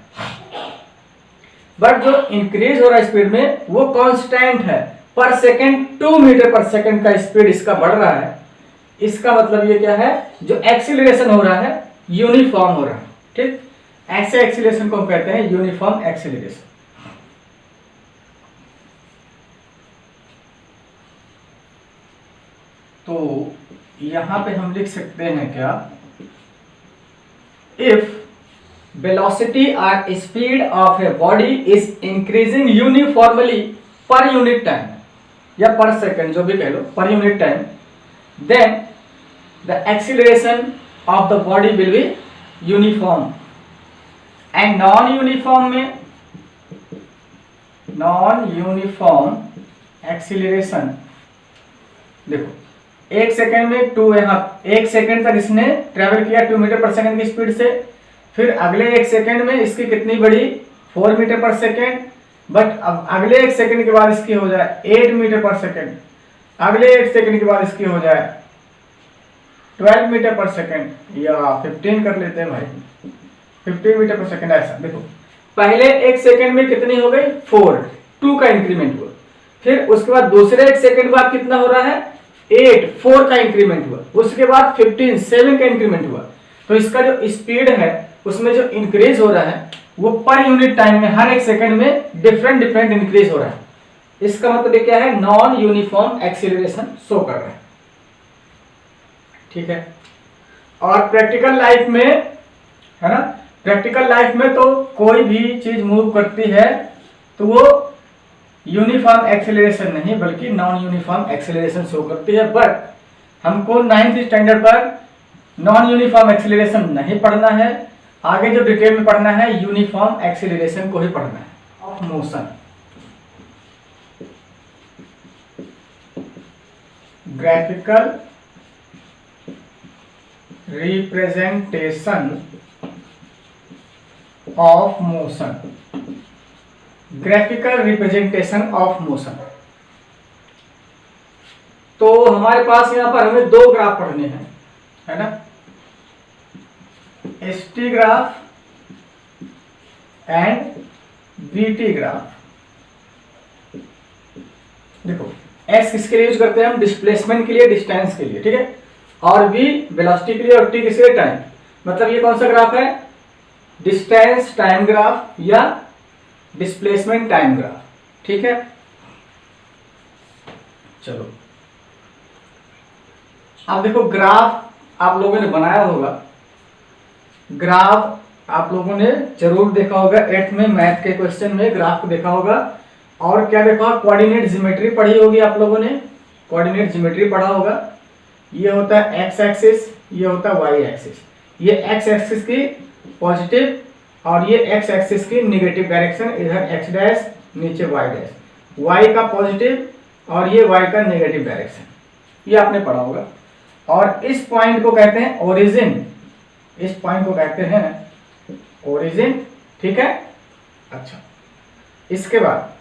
A: बट जो इंक्रीज हो रहा है स्पीड में वो कांस्टेंट है, पर सेकंड 2 मीटर पर सेकंड का स्पीड इसका बढ़ रहा है। इसका मतलब ये क्या है, जो एक्सीलरेशन हो रहा है यूनिफॉर्म हो रहा है। ठीक, ऐसे एक्सीलरेशन को हम कहते हैं यूनिफॉर्म एक्सीलरेशन। तो यहां पे हम लिख सकते हैं क्या, if velocity or speed of a body is increasing uniformly per unit time या per second, जो भी कह लो, per unit time, then the acceleration of the body will be uniform। and non uniform acceleration, देखो 1 second में 2, यहाँ 1 second तक इसने travel किया 2 मीटर पर सेकेंड की स्पीड से, फिर अगले 1 सेकेंड में इसकी कितनी बढ़ी 4 मीटर पर सेकेंड, बट अब अगले 1 सेकेंड के बाद इसकी हो जाए 8 मीटर पर सेकेंड, अगले 1 सेकेंड के बाद इसकी हो जाए 12 मीटर पर सेकेंड, या 15 कर लेते हैं भाई, 15 मीटर पर सेकेंड। ऐसा देखो, पहले 1 सेकेंड में कितनी हो गई 4, 2 का इंक्रीमेंट हुआ, फिर उसके बाद दूसरे 1 सेकेंड बाद कितना हो रहा है 8, 4 का इंक्रीमेंट हुआ, उसके बाद 15, 7 का इंक्रीमेंट हुआ। तो इसका जो स्पीड है उसमें जो इंक्रीज हो रहा है वो पर यूनिट टाइम में हर 1 सेकंड में डिफरेंट इंक्रीज हो रहा है। इसका मतलब क्या है, नॉन यूनिफॉर्म एक्सीलरेशन शो कर रहा है। ठीक है, और प्रैक्टिकल लाइफ में है ना, प्रैक्टिकल लाइफ में तो कोई भी चीज मूव करती है तो वो यूनिफॉर्म एक्सीलरेशन नहीं बल्कि नॉन यूनिफॉर्म एक्सीलरेशन शो करती है। बट हमको 9th स्टैंडर्ड पर नॉन यूनिफॉर्म एक्सीलरेशन नहीं पढ़ना है, आगे जो डिटेल में पढ़ना है यूनिफॉर्म एक्सीलरेशन को ही पढ़ना है। Of motion, graphical representation of motion, graphical representation of motion. तो हमारे पास यहां पर हमें 2 ग्राफ पढ़ने हैं, है ना, ST graph and VT graph. देखो x किसके लिए यूज करते हैं हम, डिस्प्लेसमेंट के लिए, डिस्टेंस के लिए, ठीक है, और V वेलोसिटी के लिए, और T किसके लिए, टाइम। मतलब ये कौन सा ग्राफ है, डिस्टेंस टाइम ग्राफ या डिस्प्लेसमेंट टाइम ग्राफ। ठीक है, चलो अब देखो ग्राफ आप लोगों ने बनाया होगा, ग्राफ आप लोगों ने जरूर देखा होगा, 8th में मैथ के क्वेश्चन में ग्राफ को देखा होगा। और क्या देखा, कोऑर्डिनेट ज्योमेट्री पढ़ी होगी आप लोगों ने, कोऑर्डिनेट ज्योमेट्री पढ़ा होगा। ये होता है एक्स एक्सिस, ये होता है वाई एक्सिस। ये एक्स एक्सिस की पॉजिटिव और ये एक्स एक्सिस की निगेटिव डायरेक्शन, इधर एक्स डैश नीचे वाई डैश, वाई का पॉजिटिव और ये वाई का नेगेटिव डायरेक्शन, ये आपने पढ़ा होगा। और इस पॉइंट को कहते हैं ओरिजिन, इस पॉइंट को कहते हैं ओरिजिन। ठीक है, अच्छा इसके बाद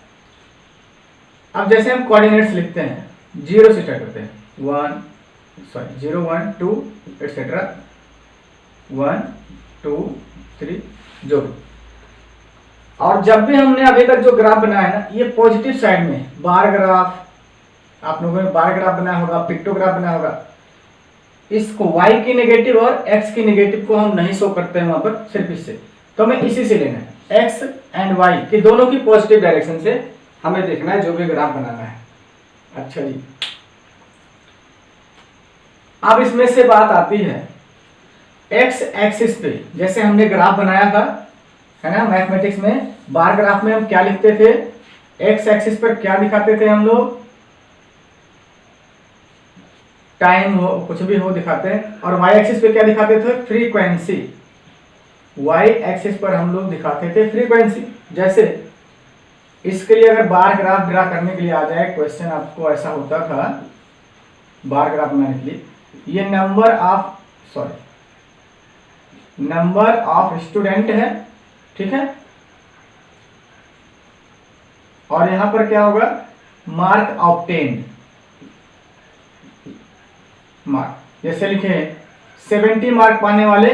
A: अब जैसे हम कोऑर्डिनेट्स लिखते हैं, 0 से स्टार्ट करते हैं, 0 1 2 एटसेट्रा 1 2 3 जो भी। और जब भी हमने अभी तक जो ग्राफ बनाया है ना, ये पॉजिटिव साइड में बार ग्राफ, आप लोगों ने बार ग्राफ बनाया होगा, पिक्टोग्राफ बनाया होगा, इसको y की नेगेटिव और x की नेगेटिव को हम नहीं शो करते हैं वहां पर, सिर्फ इससे। तो हमें इसी से लेना है, x एंड y की दोनों की पॉजिटिव डायरेक्शन से हमें देखना है जो भी ग्राफ बनाना है। अच्छा जी, अब इसमें से बात आती है x एक्सिस पे, जैसे हमने ग्राफ बनाया था, है ना, मैथमेटिक्स में बार ग्राफ में हम क्या लिखते थे, x एक्सिस पर क्या दिखाते थे हम लोग, टाइम हो, कुछ भी हो दिखाते हैं, और y एक्सिस पे क्या दिखाते थे, फ्रीक्वेंसी। y एक्सिस पर हम लोग दिखाते थे फ्रीक्वेंसी। जैसे इसके लिए अगर बार ग्राफ ड्रा करने के लिए आ जाए क्वेश्चन, आपको ऐसा होता था बार ग्राफ बनाने के लिए, ये नंबर ऑफ स्टूडेंट है, ठीक है, और यहां पर क्या होगा, मार्क ऑब्टेन्ड, मार्क। जैसे लिखे 70 मार्क पाने वाले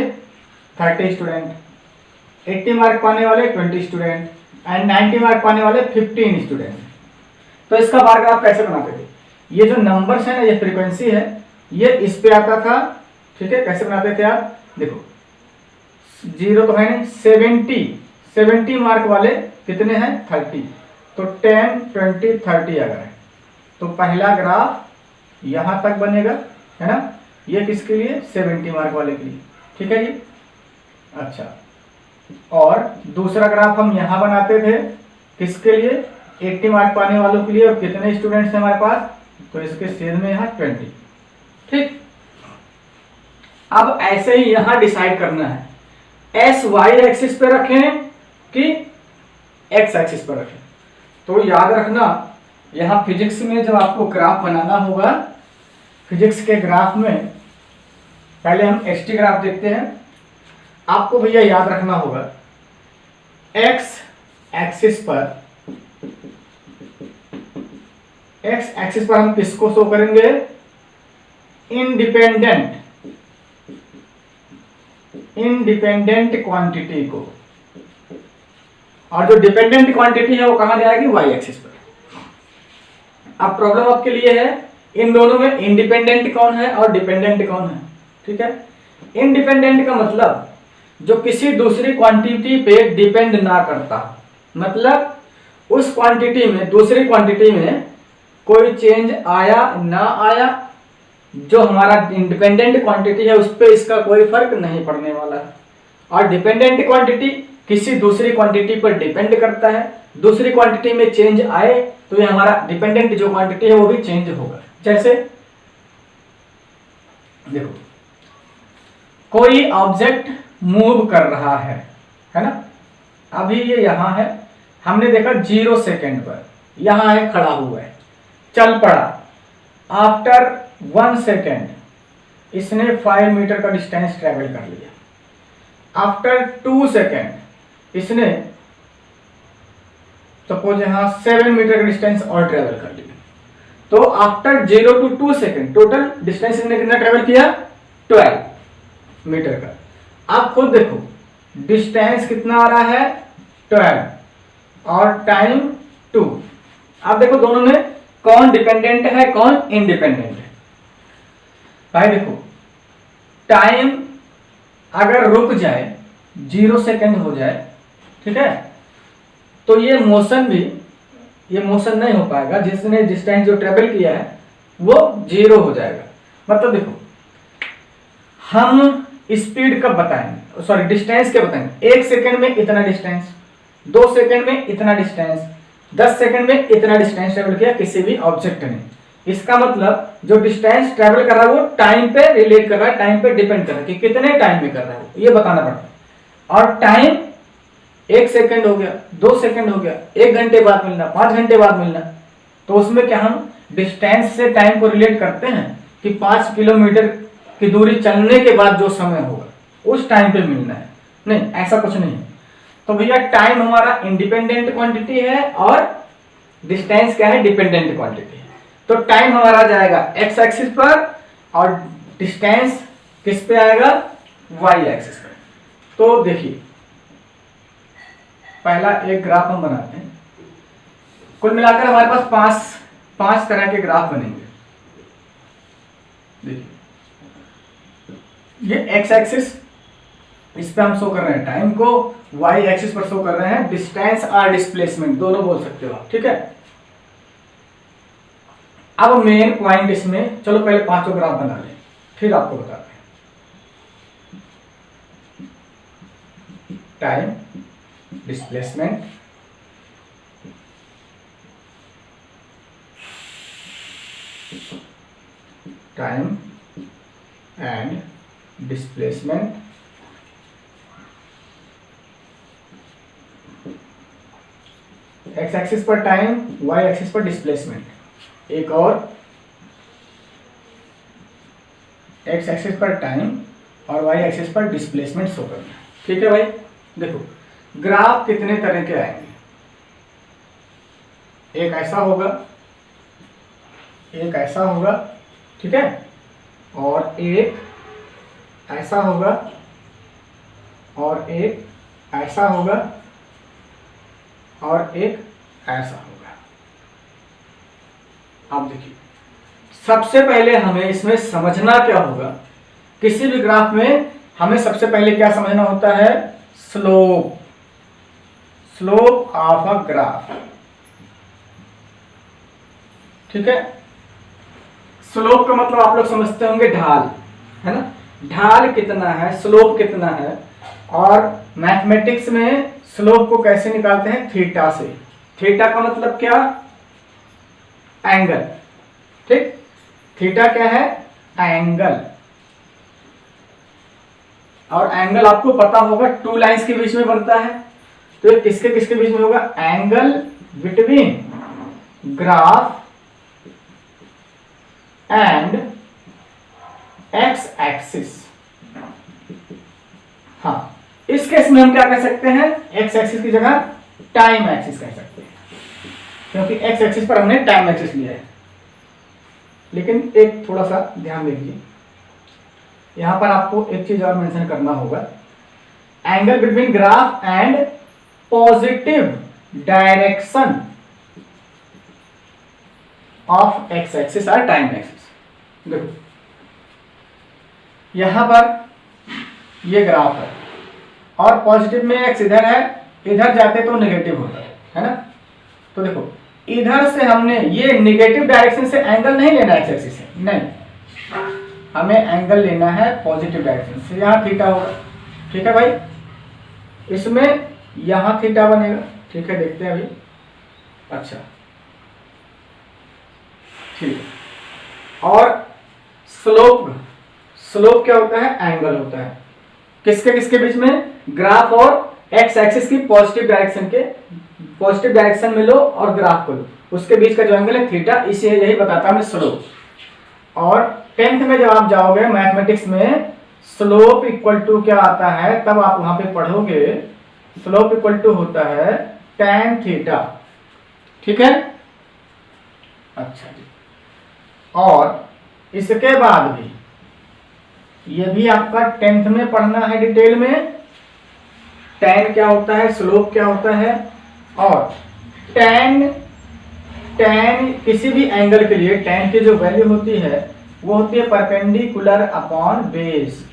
A: 30 स्टूडेंट, 80 मार्क पाने वाले 20 स्टूडेंट, एंड 90 मार्क पाने वाले 15 स्टूडेंट। तो इसका बार ग्राफ कैसे बनाते थे, ये जो नंबर्स है ना, ये फ्रीक्वेंसी है, ये इस पे आता था, ठीक है। कैसे बनाते थे आप, देखो 0 तो है नहीं, 70 मार्क वाले कितने हैं 30, तो 10 20 30 अगर है तो पहला ग्राफ यहां तक बनेगा, है ना। ये किसके लिए, 70 मार्क वाले के लिए, ठीक है जी। अच्छा, और दूसरा ग्राफ हम यहां बनाते थे किसके लिए, 80 मार्क पाने वालों के लिए, और कितने स्टूडेंट्स हैं हमारे पास, तो इसके छेद में यहाँ 20, ठीक। अब ऐसे ही यहां डिसाइड करना है एस वाई एक्सिस पे रखें कि एक्स एक्सिस पर रखें। तो याद रखना, यहां फिजिक्स में जब आपको ग्राफ बनाना होगा, फिजिक्स के ग्राफ में पहले हम एसटी ग्राफ देखते हैं। आपको भैया याद रखना होगा एक्स एक्सिस पर हम किसको शो करेंगे, इंडिपेंडेंट क्वांटिटी को, और जो डिपेंडेंट क्वांटिटी है वो कहां जाएगी, वाई एक्सिस पर। अब प्रॉब्लम आपके लिए है इन दोनों में इंडिपेंडेंट कौन है और डिपेंडेंट कौन है, ठीक है। इंडिपेंडेंट का मतलब जो किसी दूसरी क्वांटिटी पे डिपेंड ना करता, मतलब उस क्वांटिटी में, दूसरी क्वांटिटी में कोई चेंज आया ना आया, जो हमारा इंडिपेंडेंट क्वांटिटी है उस पर इसका कोई फर्क नहीं पड़ने वाला है। और डिपेंडेंट क्वांटिटी किसी दूसरी क्वांटिटी पर डिपेंड करता है, दूसरी क्वांटिटी में चेंज आए तो ये हमारा डिपेंडेंट जो क्वांटिटी है वो भी चेंज होगा। जैसे देखो कोई ऑब्जेक्ट मूव कर रहा है ना, अभी ये यहां है, हमने देखा 0 सेकेंड पर यहां है, खड़ा हुआ है, चल पड़ा। आफ्टर 1 सेकेंड इसने 5 मीटर का डिस्टेंस ट्रेवल कर लिया। आफ्टर 2 सेकेंड इसने सपोज यहां 7 मीटर का डिस्टेंस और ट्रेवल कर लिया। तो after 0 to 2 second total distance इसने कितना ट्रेवल किया, 12 मीटर का। आप खुद देखो डिस्टेंस कितना आ रहा है 12 और टाइम 2। आप देखो दोनों में कौन डिपेंडेंट है कौन इंडिपेंडेंट है। भाई देखो टाइम अगर रुक जाए 0 सेकेंड हो जाए, ठीक है, तो ये मोशन नहीं हो पाएगा, जिसने डिस्टेंस जो ट्रेवल किया है वो 0 हो जाएगा। मतलब देखो हम स्पीड कब बताएंगे, सॉरी डिस्टेंस क्या बताएंगे, 1 सेकेंड में इतना डिस्टेंस, 2 सेकेंड में इतना डिस्टेंस, 10 सेकेंड में इतना डिस्टेंस ट्रेवल किया किसी भी ऑब्जेक्ट ने। इसका मतलब जो डिस्टेंस ट्रेवल कर रहा है वो टाइम पे रिलेट कर रहा है, टाइम पे डिपेंड कर रहा है कि कितने टाइम में कर रहा है, ये बताना पड़ता है। और टाइम 1 सेकेंड हो गया, 2 सेकेंड हो गया, 1 घंटे बाद मिलना, 5 घंटे बाद मिलना, तो उसमें क्या हम डिस्टेंस से टाइम को रिलेट करते हैं कि 5 किलोमीटर की दूरी चलने के बाद जो समय होगा उस टाइम पे मिलना है, नहीं ऐसा कुछ नहीं है। तो भैया टाइम हमारा इंडिपेंडेंट क्वांटिटी है और डिस्टेंस क्या है, डिपेंडेंट क्वांटिटी है। तो टाइम हमारा जाएगा एक्स एक्सिस पर और डिस्टेंस किस पे आएगा, वाई एक्सिस पर। तो देखिए पहला एक ग्राफ हम बनाते हैं, कुल मिलाकर हमारे पास पांच तरह के ग्राफ बनेंगे। देखिए ये एक्स एक्सिस, इस पे हम शो कर रहे हैं टाइम को, वाई एक्सिस पर शो कर रहे हैं डिस्टेंस और डिस्प्लेसमेंट, दोनों बोल सकते हो आप, ठीक है। अब मेन पॉइंट इसमें, चलो पहले पांचों ग्राफ बना लें फिर आपको बताते हैं। Time, displacement, time and displacement, x axis पर टाइम, वाई एक्सिस पर डिस्प्लेसमेंट। एक और एक्स एक्सिस पर टाइम और वाई एक्सिस पर डिस्प्लेसमेंट शो करना, ठीक है भाई। देखो ग्राफ कितने तरह के आएंगे, एक ऐसा होगा, एक ऐसा होगा, ठीक है, और एक ऐसा होगा और एक ऐसा होगा और एक ऐसा होगा। अब देखिए, सबसे पहले हमें इसमें समझना क्या होगा, किसी भी ग्राफ में हमें सबसे पहले क्या समझना होता है, slope, slope of a graph. ठीक है, स्लोप का मतलब आप लोग समझते होंगे ढाल, है ना, ढाल कितना है, स्लोप कितना है। और मैथमेटिक्स में स्लोप को कैसे निकालते हैं, थीटा से। थीटा का मतलब क्या, एंगल। ठीक, थीटा क्या है, एंगल। और एंगल आपको पता होगा टू लाइंस के बीच में बनता है, तो ये किसके किसके बीच में होगा, angle between graph and x axis. हाँ, इस केस में हम क्या कह सकते हैं, एक्स एक्सिस की जगह टाइम एक्सिस कह सकते हैं, क्योंकि एक्स एक्सिस पर हमने टाइम एक्सिस लिया है। लेकिन एक थोड़ा सा ध्यान दीजिए, यहां पर आपको एक चीज और मेंशन करना होगा, angle between graph and positive direction of x axis और टाइम एक्सिस। देखो यहां पर ये ग्राफ है और पॉजिटिव में एक्स इधर है, इधर जाते तो नेगेटिव होता है ना। तो देखो इधर से हमने ये नेगेटिव डायरेक्शन से एंगल नहीं लेना एक्स एक्सिस से, नहीं, हमें एंगल लेना है पॉजिटिव डायरेक्शन से। यहाँ थीटा होगा, ठीक है भाई, इसमें यहाँ थीटा बनेगा। ठीक है, देखते हैं अभी। अच्छा ठीक है, और स्लोप, स्लोप क्या होता है, एंगल होता है किसके किसके बीच में, ग्राफ और एक्स एक्सिस की पॉजिटिव डायरेक्शन के, पॉजिटिव डायरेक्शन में लो और ग्राफ को लो, उसके बीच का जो एंगल है थीटा, इसे यही बताता है हमें स्लोप। और 10th में जब आप जाओगे मैथमेटिक्स में, स्लोप इक्वल टू क्या आता है, तब आप वहां पे पढ़ोगे, स्लोप इक्वल टू होता है tan थीटा। ठीक है, अच्छा जी। और इसके बाद भी ये भी आपका 10th में पढ़ना है डिटेल में, tan क्या होता है, स्लोप क्या होता है। और tan किसी भी एंगल के लिए tan की जो वैल्यू होती है वो होती है परपेंडिकुलर अपॉन बेस।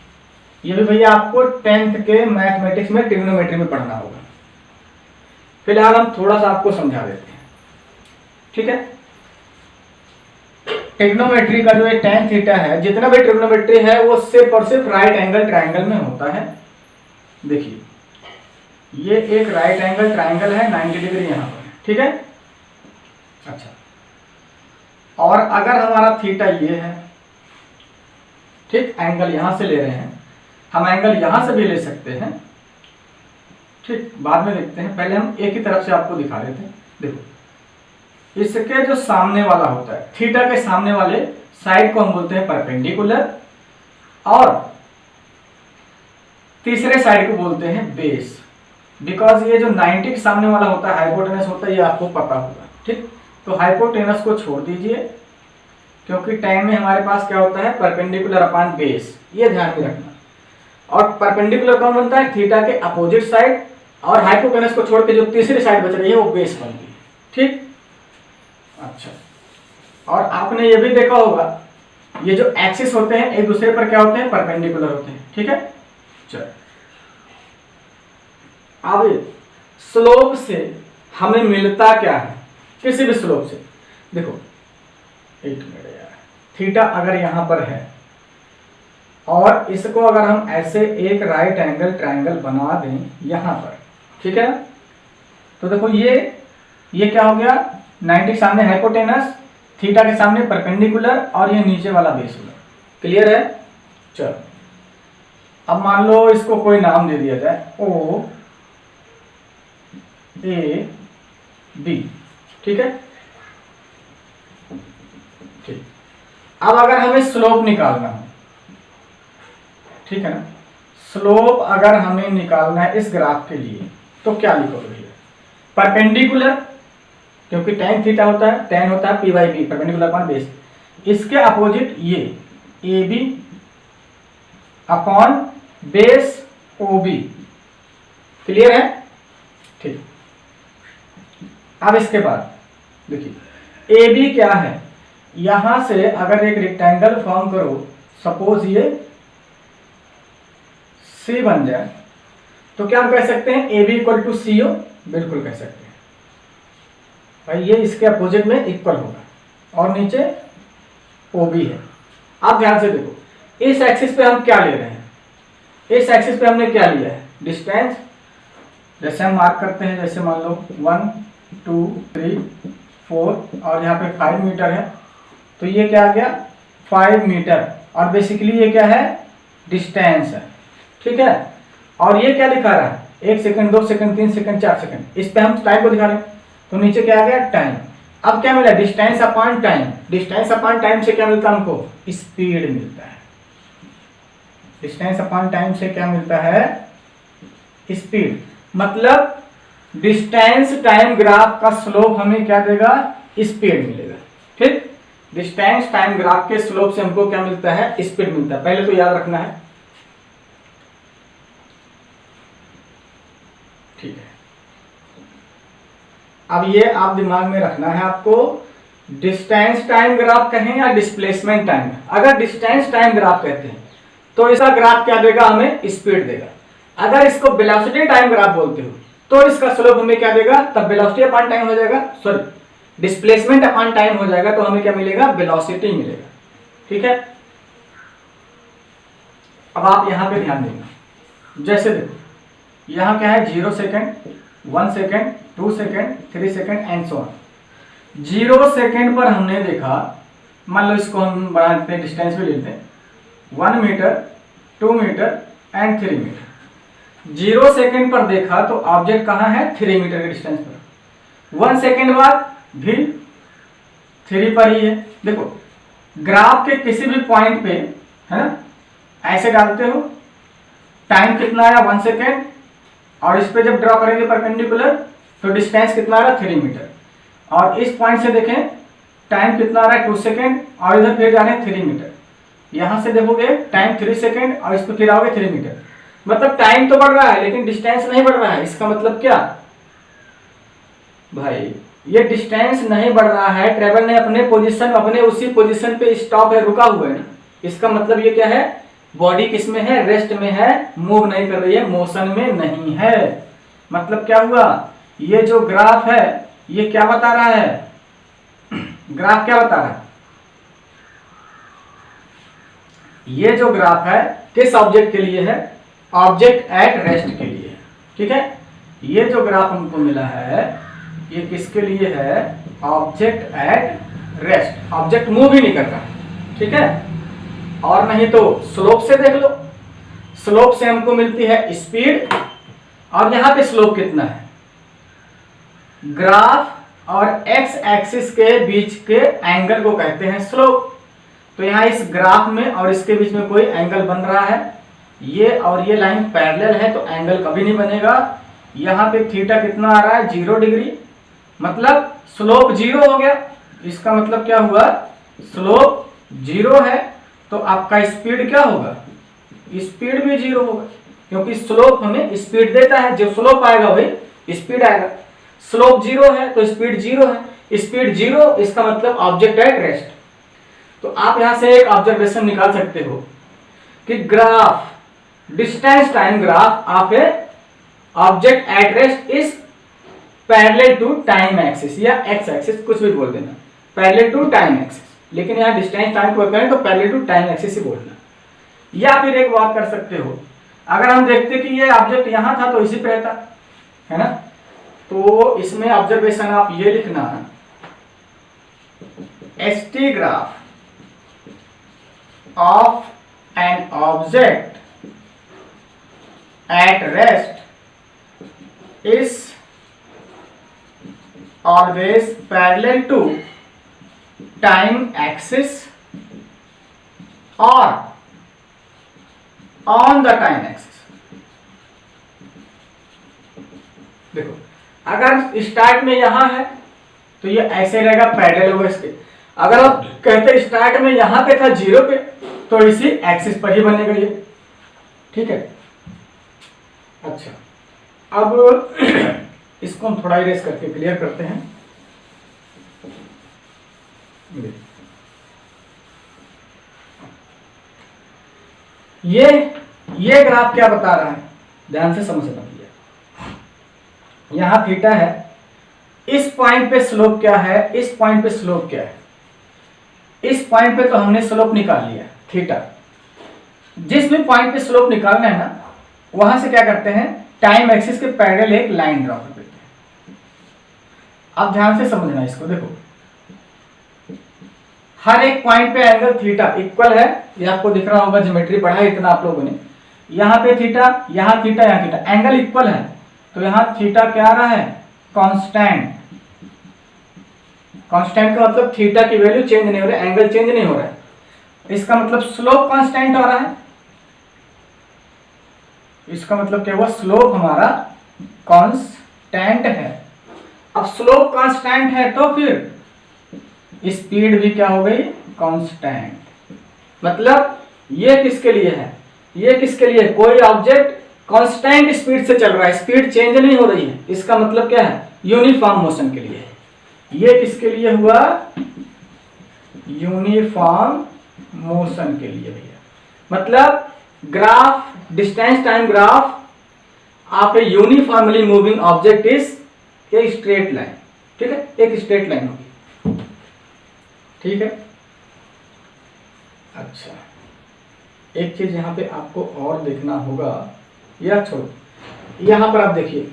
A: ये भी भैया आपको 10th के मैथमेटिक्स में ट्रिग्नोमेट्री में पढ़ना होगा। फिलहाल हम थोड़ा सा आपको समझा देते हैं। ठीक है, ट्रिग्नोमेट्री का जो ये tan थीटा है, जितना भी ट्रिग्नोमेट्री है वो सिर्फ और सिर्फ राइट एंगल ट्रायंगल में होता है। देखिए ये एक राइट एंगल ट्रायंगल है, 90 डिग्री यहाँ पर है। ठीक है, अच्छा, और अगर हमारा थीटा ये है, ठीक, एंगल यहां से ले रहे हैं, हम एंगल यहां से भी ले सकते हैं, ठीक, बाद में देखते हैं, पहले हम एक ही तरफ से आपको दिखा देते हैं। देखो इसके जो सामने वाला होता है, थीटा के सामने वाले साइड को हम बोलते हैं परपेंडिकुलर, और तीसरे साइड को बोलते हैं बेस। बिकॉज ये जो 90 के सामने वाला होता है हाइपोटेनस होता है, ये आपको पता होगा। ठीक, तो हाइपोटेनस को छोड़ दीजिए, क्योंकि tan में हमारे पास क्या होता है, परपेंडिकुलर अपॉन बेस, ये ध्यान में रखना। और परपेंडिकुलर कौन बनता है, थीटा के अपोजिट साइड, और हाइपोटेनस को छोड़ के जो तीसरी साइड बच रही है वो बेस बनती है। ठीक, अच्छा, और आपने ये भी देखा होगा, ये जो एक्सिस होते हैं एक दूसरे पर क्या होते हैं, परपेंडिकुलर होते हैं। ठीक है, चलो अब स्लोप से हमें मिलता क्या है, किसी भी स्लोप से। देखो एक मिनट यार, थीटा अगर यहां पर है और इसको अगर हम ऐसे एक राइट एंगल ट्रायंगल बना दें यहां पर, ठीक है, तो देखो ये क्या हो गया, 90 के सामने हाइपोटेनस, थीटा के सामने परपेंडिकुलर, और ये नीचे वाला बेस होगा। क्लियर है, चलो अब मान लो इसको कोई नाम दे दिया जाए, ओ ए बी। ठीक है, ठीक, अब अगर हमें स्लोप निकालना हो, ठीक है ना, स्लोप अगर हमें निकालना है इस ग्राफ के लिए, तो क्या लिखोगे भैया, परपेंडिकुलर, क्योंकि tan थीटा होता है, tan होता है P by B, perpendicular upon base, इसके अपोजिट ये A B upon base O B. Clear है, ठीक, अब इसके बाद देखिए ए बी क्या है, यहां से अगर एक रेक्टेंगल फॉर्म करो, सपोज ये सी बन जाए, तो क्या हम कह सकते हैं ए बी इक्वल टू सी ओ? बिल्कुल कह सकते हैं भाई, ये इसके अपोजिट में इक्वल होगा और नीचे ओ बी है। आप ध्यान से देखो, इस एक्सिस पे हम क्या ले रहे हैं, इस एक्सिस पे हमने क्या लिया है, डिस्टेंस। जैसे हम मार्क करते हैं, जैसे मान लो 1 2 3 4 और यहाँ पे 5 मीटर है, तो ये क्या आ गया 5 मीटर, और बेसिकली ये क्या है, डिस्टेंस है, ठीक है। और ये क्या दिखा रहा है, 1 सेकंड 2 सेकंड 3 सेकंड 4 सेकंड, इस पे हम टाइम को दिखा रहे हैं, तो नीचे क्या आ गया, टाइम। अब क्या मिला, distance upon time. Distance upon time से क्या मिलता है हमको, स्पीड मिलता है। डिस्टेंस अपॉन टाइम से क्या मिलता है, स्पीड। मतलब डिस्टेंस टाइम ग्राफ का स्लोप हमें क्या देगा, स्पीड मिलेगा, ठीक। डिस्टेंस टाइम ग्राफ के स्लोप से हमको क्या मिलता है, स्पीड मिलता है। पहले तो याद रखना है, ठीक है। अब ये आप दिमाग में रखना है आपको, डिस्टेंस टाइम ग्राफ कहें या डिस्प्लेसमेंट टाइम। अगर डिस्टेंस टाइम ग्राफ कहते हैं तो इसका ग्राफ क्या देगा, हमें स्पीड देगा। अगर इसको वेलोसिटी टाइम ग्राफ बोलते हो तो इसका स्लोप हमें क्या देगा, तब वेलोसिटी अपॉन टाइम हो जाएगा, सॉरी डिस्प्लेसमेंट अपॉन टाइम हो जाएगा, तो हमें क्या मिलेगा, वेलोसिटी मिलेगा, ठीक है। अब आप यहां पे ध्यान देना, जैसे देखो यहां क्या है, 0 second 1 second 2 second 3 second and so on. 0 second पर हमने देखा, मान लो इसको हम बढ़ा देते हैं, डिस्टेंस भी लेते हैं 1 metre 2 metre and 3 metre. 0 second पर देखा तो ऑब्जेक्ट कहाँ है, 3 मीटर के डिस्टेंस पर। 1 सेकेंड बाद भी 3 पर ही है। देखो ग्राफ के किसी भी पॉइंट पे, है ना, ऐसे डालते हो, टाइम कितना आया 1 सेकेंड, और इस पे जब ड्रॉ करेंगे परपेंडिकुलर तो डिस्टेंस कितना आ रहा है, 3 मीटर। और इस पॉइंट से देखें टाइम कितना आ रहा है 2 सेकेंड, और इधर फिर जा रहे हैं 3 मीटर। यहां से देखोगे टाइम 3 सेकेंड और इस पे फिर आओगे 3 मीटर। मतलब टाइम तो बढ़ रहा है लेकिन डिस्टेंस नहीं बढ़ रहा है। इसका मतलब क्या भाई, ये डिस्टेंस नहीं बढ़ रहा है, ट्रेवल ने अपने पोजीशन, अपने उसी पोजीशन पे स्टॉप है, रुका हुआ है ना। इसका मतलब ये क्या है, बॉडी किस में है, रेस्ट में है, मूव नहीं कर रही है, मोशन में नहीं है। मतलब क्या हुआ, ये जो ग्राफ है ये क्या बता रहा है, ग्राफ क्या बता रहा है, ये जो ग्राफ है किस ऑब्जेक्ट के लिए है, ऑब्जेक्ट एट रेस्ट के लिए, ठीक है। ये जो ग्राफ हमको मिला है ये किसके लिए है, object at rest. Object move ही नहीं कर रहा, ठीक है। और नहीं तो स्लोप से देख लो, स्लोप से हमको मिलती है स्पीड, और यहां पे स्लोप कितना है, ग्राफ और एक्स एक्सिस के बीच के एंगल को कहते हैं स्लोप। तो यहाँ इस ग्राफ में और इसके बीच में कोई एंगल बन रहा है, ये और ये लाइन पैरेलल है तो एंगल कभी नहीं बनेगा। यहाँ पे थीटा कितना आ रहा है, 0 डिग्री, मतलब स्लोप 0 हो गया। इसका मतलब क्या हुआ, स्लोप 0 है तो आपका स्पीड क्या होगा, स्पीड भी 0 होगा, क्योंकि स्लोप हमें स्पीड देता है, जो स्लोप आएगा वही स्पीड आएगा। स्लोप 0 है तो स्पीड 0 है, स्पीड 0, इसका मतलब ऑब्जेक्ट एट रेस्ट। तो आप यहां से एक ऑब्जर्वेशन निकाल सकते हो कि graph, distance time graph of a object at rest is parallel to time axis या एक्स एक्सिस, कुछ भी बोल देना, पैरेलल टू टाइम एक्सिस। लेकिन यहाँ डिस्टेंस टाइम को करें तो पैरेलल टू टाइम एक्सिस ही बोलना। या फिर एक बात कर सकते हो, अगर हम देखते कि ये ऑब्जेक्ट यहां था तो इसी पे रहता, है ना, तो इसमें ऑब्जर्वेशन आप ये लिखना, ST graph of an object at rest is always parallel to time axis or on the time axis। देखो अगर स्टार्ट में यहां है तो ये ऐसे रहेगा, पैरेलल होगा इसके। अगर आप कहते स्टार्ट में यहां पे था 0 पे तो इसी एक्सिस पर ही बनेगा ये, ठीक है। अच्छा अब इसको हम थोड़ा इरेज करके क्लियर करते हैं। ये ग्राफ क्या बता रहा है, ध्यान से समझना भैया। यहां थीटा है, इस पॉइंट पे स्लोप क्या है, इस पॉइंट पे स्लोप क्या है। इस पॉइंट पे तो हमने स्लोप निकाल लिया थीटा। जिस भी पॉइंट पे स्लोप निकालना है ना, वहां से क्या करते हैं, टाइम एक्सिस के पैरेलल एक लाइन ड्रॉ कर देते हैं। आप ध्यान से समझना इसको, देखो हर एक पॉइंट पे एंगल थीटा इक्वल है, ये आपको दिख रहा होगा, ज्योमेट्री पढ़ा है इतना आप लोगों ने। यहाँ पे थीटा, यहाँ थीटा, यहाँ थीटा, एंगल इक्वल है, तो यहाँ थीटा क्या आ रहा है, कांस्टेंट। कांस्टेंट का मतलब थीटा की वैल्यू चेंज नहीं हो रहा है, एंगल चेंज नहीं हो रहा है, इसका मतलब स्लोप कांस्टेंट हो रहा है। इसका मतलब क्या हुआ, स्लोप हमारा कांस्टेंट है। अब स्लोप कांस्टेंट है तो फिर स्पीड भी क्या हो गई, कांस्टेंट। मतलब ये किसके लिए है, ये किसके लिए, कोई ऑब्जेक्ट कांस्टेंट स्पीड से चल रहा है, स्पीड चेंज नहीं हो रही है, इसका मतलब क्या है, यूनिफॉर्म मोशन के लिए है। ये किसके लिए हुआ, यूनिफॉर्म मोशन के लिए भैया। मतलब graph, distance time graph of a uniformly moving object is a straight line. ठीक है, एक स्ट्रेट लाइन होगी, ठीक है। अच्छा, एक चीज यहां पे आपको और देखना होगा, या छोड़ो, यहां पर आप देखिए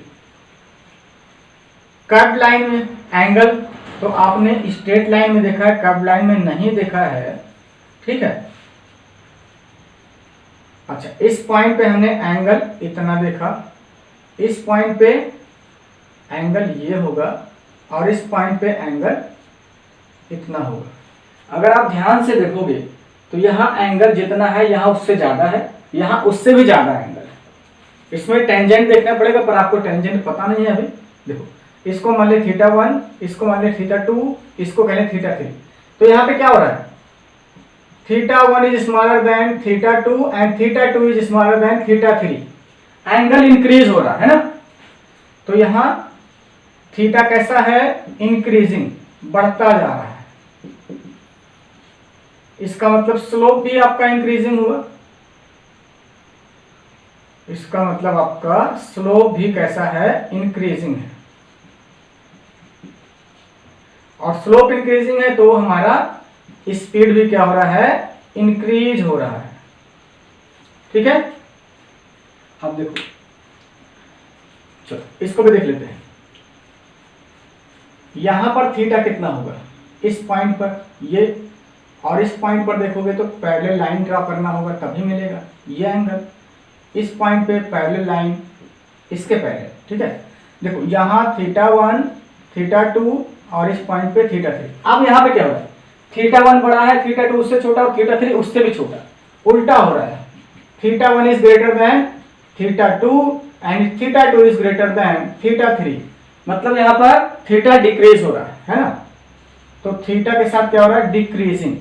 A: कर्व लाइन में एंगल तो आपने स्ट्रेट लाइन में देखा है, कर्व लाइन में नहीं देखा है, ठीक है। अच्छा, इस पॉइंट पे हमने एंगल इतना देखा, इस पॉइंट पे एंगल ये होगा और इस पॉइंट पे एंगल इतना होगा। अगर आप ध्यान से देखोगे तो यहाँ एंगल जितना है यहाँ उससे ज्यादा है, यहाँ उससे भी ज्यादा एंगल है। इसमें टेंजेंट देखना पड़ेगा, पर आपको टेंजेंट पता नहीं है अभी। देखो, इसको मान ले थीटा 1, इसको मान ले थीटा 2, इसको कह ले थीटा 3। तो यहाँ पे क्या हो रहा है, theta 1 is smaller than theta 2 and theta 2 is smaller than theta 3। Angle increase हो रहा है ना, तो यहाँ थीटा कैसा है, इंक्रीजिंग, बढ़ता जा रहा है। इसका मतलब स्लोप भी आपका इंक्रीजिंग हुआ, इसका मतलब आपका स्लोप भी कैसा है, इंक्रीजिंग है। और स्लोप इंक्रीजिंग है तो हमारा स्पीड भी क्या हो रहा है, इंक्रीज हो रहा है। ठीक है, अब देखो, चलो इसको भी देख लेते हैं। यहां पर थीटा कितना होगा, इस पॉइंट पर ये, और इस पॉइंट पर देखोगे तो पैरेलल लाइन ड्रा करना होगा तभी मिलेगा ये एंगल। इस पॉइंट पे पैरेलल लाइन इसके पैरेलल, ठीक है। देखो यहाँ थीटा 1, थीटा 2 और इस पॉइंट पे थीटा 3। अब यहाँ पे क्या हो रहा है, थीटा 1 बड़ा है, थीटा 2 उससे छोटा और थीटा 3 उससे भी छोटा, उल्टा हो रहा है। Theta 1 is greater than theta 2 and theta 2 is greater than theta 3। मतलब यहाँ पर थीटा डिक्रीज हो रहा है ना, तो थीटा के साथ क्या हो रहा है, डिक्रीजिंग।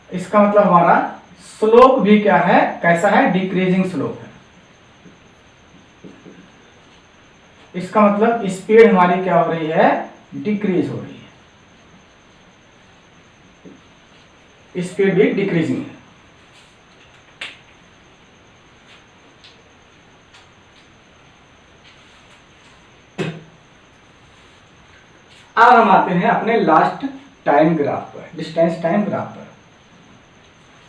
A: इसका मतलब हमारा स्लोप भी क्या है, कैसा है, डिक्रीजिंग स्लोप है। इसका मतलब स्पीड हमारी क्या हो रही है, डिक्रीज हो रही है, स्पीड भी डिक्रीजिंग है। अब हम आते हैं अपने लास्ट टाइम ग्राफ पर, डिस्टेंस टाइम ग्राफ पर।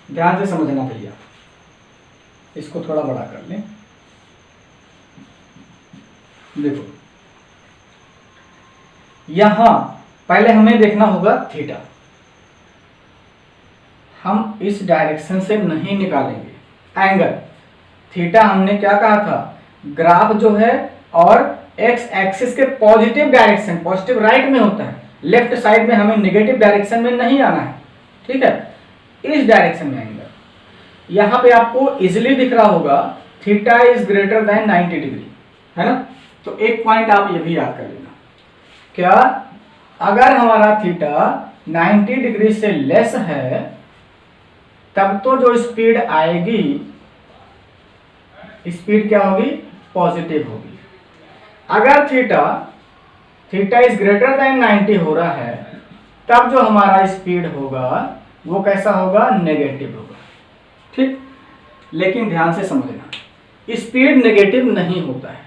A: ध्यान से समझना भैया, इसको थोड़ा बड़ा कर लें। देखो यहां पहले हमें देखना होगा थीटा, हम इस डायरेक्शन से नहीं निकालेंगे एंगल। थीटा हमने क्या कहा था, ग्राफ जो है और एक्स एक्सिस के पॉजिटिव डायरेक्शन, पॉजिटिव राइट में होता है, लेफ्ट साइड में हमें नेगेटिव डायरेक्शन में नहीं आना है, ठीक है। इस डायरेक्शन में एंगल यहां पे आपको इजिली दिख रहा होगा, theta is greater than 90 degree, है ना। तो एक पॉइंट आप ये भी याद कर लेना, क्या, अगर हमारा थीटा 90 डिग्री से लेस है तब तो जो स्पीड आएगी स्पीड क्या होगी, पॉजिटिव होगी। अगर थीटा इज ग्रेटर देन 90 हो रहा है, तब जो हमारा स्पीड होगा वो कैसा होगा, नेगेटिव होगा। ठीक, लेकिन ध्यान से समझना, स्पीड नेगेटिव नहीं होता है।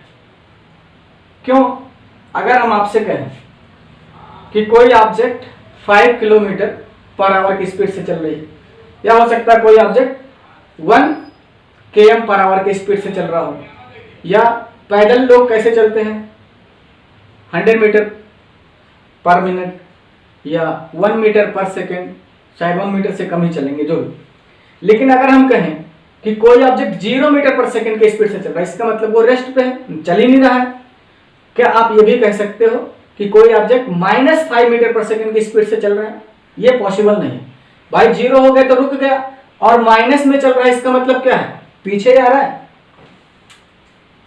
A: क्यों? अगर हम आपसे कहें कि कोई ऑब्जेक्ट 5 किलोमीटर पर आवर की स्पीड से चल रही है, या हो सकता है कोई ऑब्जेक्ट 1 km पर आवर की स्पीड से चल रहा हो, या पैदल लोग कैसे चलते हैं 100 मीटर पर मिनट या 1 मीटर पर सेकेंड, शायद 1 मीटर से कम ही चलेंगे जो भी। लेकिन अगर हम कहें कि कोई ऑब्जेक्ट 0 मीटर पर सेकेंड की स्पीड से चल रहा है, इसका मतलब वो रेस्ट पे है, चल ही नहीं रहा है। क्या आप ये भी कह सकते हो कि कोई ऑब्जेक्ट -5 मीटर पर सेकेंड की स्पीड से चल रहा है? ये पॉसिबल नहीं। भाई 0 हो गया तो रुक गया, और माइनस में चल रहा है, इसका मतलब क्या है, पीछे जा रहा है।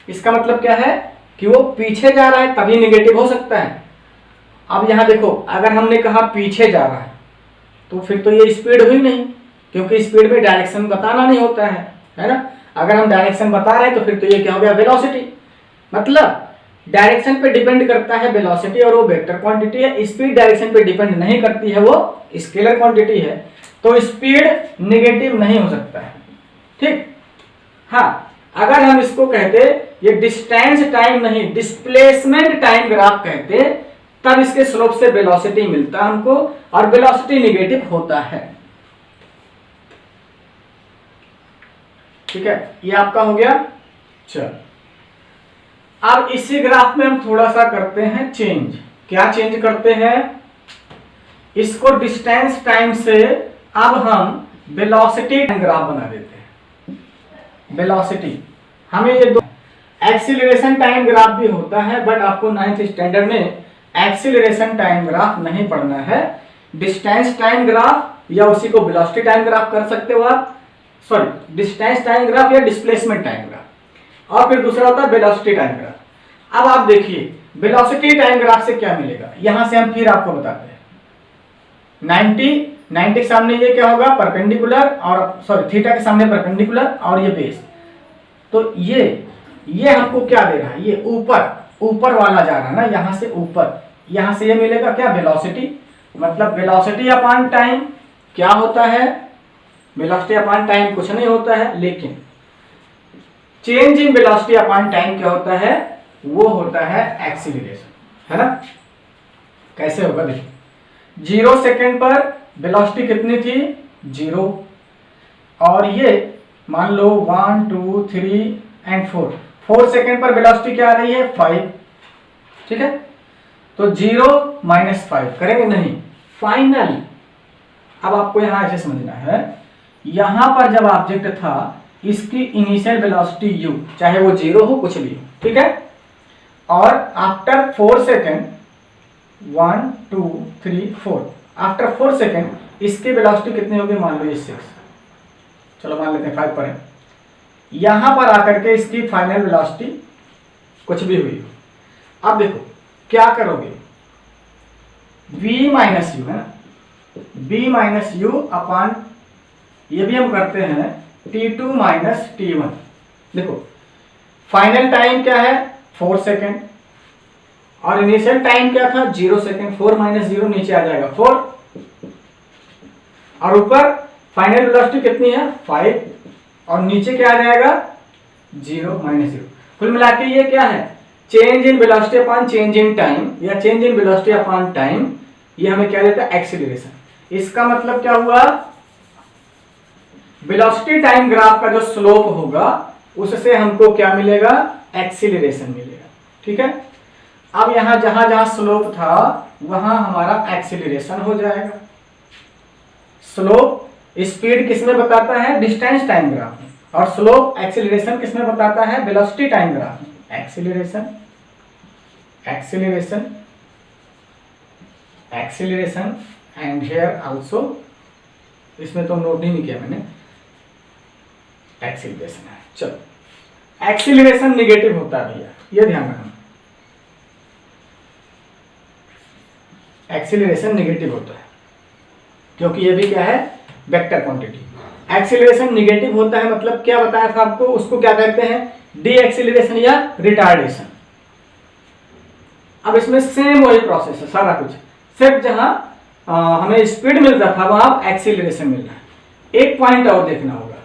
A: इसका मतलब क्या है कि वो पीछे जा रहा है, तभी नेगेटिव हो सकता है। अब यहां देखो, अगर हमने कहा पीछे जा रहा है तो फिर तो ये स्पीड हुई नहीं, क्योंकि स्पीड में डायरेक्शन बताना नहीं होता है ना। अगर हम डायरेक्शन बता रहे हैं तो फिर तो ये क्या हो गया, वेलोसिटी। मतलब डायरेक्शन पे डिपेंड करता है वेलोसिटी, और वो वेक्टर क्वांटिटी है। स्पीड डायरेक्शन पे डिपेंड नहीं करती है, वो स्केलर क्वांटिटी है। तो स्पीड नेगेटिव नहीं हो सकता है। ठीक, हाँ, अगर हम इसको कहते ये डिस्टेंस टाइम नहीं, डिस्प्लेसमेंट टाइम ग्राफ कहते, तब इसके स्लोप से वेलोसिटी मिलता हमको, और वेलोसिटी नेगेटिव होता है। ठीक है, ये आपका हो गया। चल, अब इसी ग्राफ में हम थोड़ा सा करते हैं चेंज। क्या चेंज करते हैं, इसको डिस्टेंस टाइम से अब हम वेलोसिटी ग्राफ बना देते हैं। वेलोसिटी हमें ये दो, एक्सीलरेशन टाइम ग्राफ भी होता है, बट आपको 9th स्टैंडर्ड में एक्सीलरेशन टाइम ग्राफ नहीं पढ़ना है। डिस्टेंस टाइम ग्राफ या उसी को वेलोसिटी टाइम ग्राफ कर सकते हो आप, सॉरी डिस्टेंस टाइम ग्राफ या डिस्प्लेसमेंट टाइम ग्राफ, और फिर दूसरा होता है वेलोसिटी टाइम ग्राफ। अब आप देखिए वेलोसिटी टाइम ग्राफ से क्या मिलेगा, यहां से हम फिर आपको बताते हैं। 90 के सामने ये क्या होगा, परपेंडिकुलर, और सॉरी थीटा के सामने परपेंडिकुलर, और ये बेस। तो ये हमको क्या दे रहा है, ये ऊपर वाला जा रहा है ना, यहां से ऊपर, यहां से ये मिलेगा क्या, वेलोसिटी। मतलब वेलोसिटी अपॉन टाइम क्या होता है, वेलोसिटी अपॉन टाइम कुछ नहीं होता है, लेकिन change in velocity upon time क्या होता है, वो होता है एक्सीलरेशन, है ना। कैसे होगा देखिए, 0 सेकेंड पर वेलोसिटी कितनी थी, 0, और ये मान लो 1 2 3 एंड 4 सेकेंड पर वेलोसिटी क्या आ रही है, 5। ठीक है, तो 0 - 5 करेंगे नहीं, फाइनली। अब आपको यहां ऐसे समझना है, यहां पर जब ऑब्जेक्ट था इसकी इनिशियल वेलोसिटी u, चाहे वो 0 हो कुछ भी हो, ठीक है, और आफ्टर 4 सेकेंड 1 2 3 4, आफ्टर 4 सेकेंड इसकी वेलोसिटी कितनी होगी, मान लो ये 6, चलो मान लेते हैं 5 पर है। यहां पर आकर के इसकी फाइनल वेलोसिटी कुछ भी हुई। अब देखो क्या करोगे, v माइनस यू है ना, v माइनस यू अपॉन, ये भी हम करते हैं t2 माइनस t1। देखो फाइनल टाइम क्या है, 4 सेकेंड, और इनिशियल टाइम क्या था, 0 सेकेंड। 4 - 0 नीचे आ जाएगा 4, और ऊपर फाइनल वेलोसिटी कितनी है, 5, और नीचे क्या आ जाएगा, 0 - 0। कुल मिला के ये क्या है, change in velocity upon change in time, या change in velocity upon time, ये हमें क्या देता है, एक्सीलरेशन। इसका मतलब क्या हुआ, वेलोसिटी टाइम ग्राफ का जो स्लोप होगा उससे हमको क्या मिलेगा, एक्सीलरेशन मिलेगा। ठीक है, अब यहां जहां जहां स्लोप था वहां हमारा एक्सीलरेशन हो जाएगा। स्लोप स्पीड किसमें बताता है, डिस्टेंस टाइम ग्राफ में, और स्लोप एक्सीलरेशन किसमें बताता है, वेलोसिटी टाइम ग्राफ में। एक्सीलरेशन एंड हियर आल्सो, इसमें तो नोट ही नहीं किया मैंने, एक्सीलरेशन है। चलो, एक्सीलरेशन नेगेटिव होता है भैया, ये ध्यान रखना, एक्सीलरेशन नेगेटिव होता है, क्योंकि ये भी क्या है, वेक्टर क्वांटिटी। एक्सीलरेशन निगेटिव होता है, मतलब क्या बताया था आपको, उसको क्या कहते हैं, डी एक्सीलरेशन या रिटार्डेशन। अब इसमें सेम वही प्रोसेस है सारा कुछ, सिर्फ जहां हमें स्पीड मिल रहा था वहां एक्सीलरेशन मिल रहा है। एक पॉइंट और देखना होगा,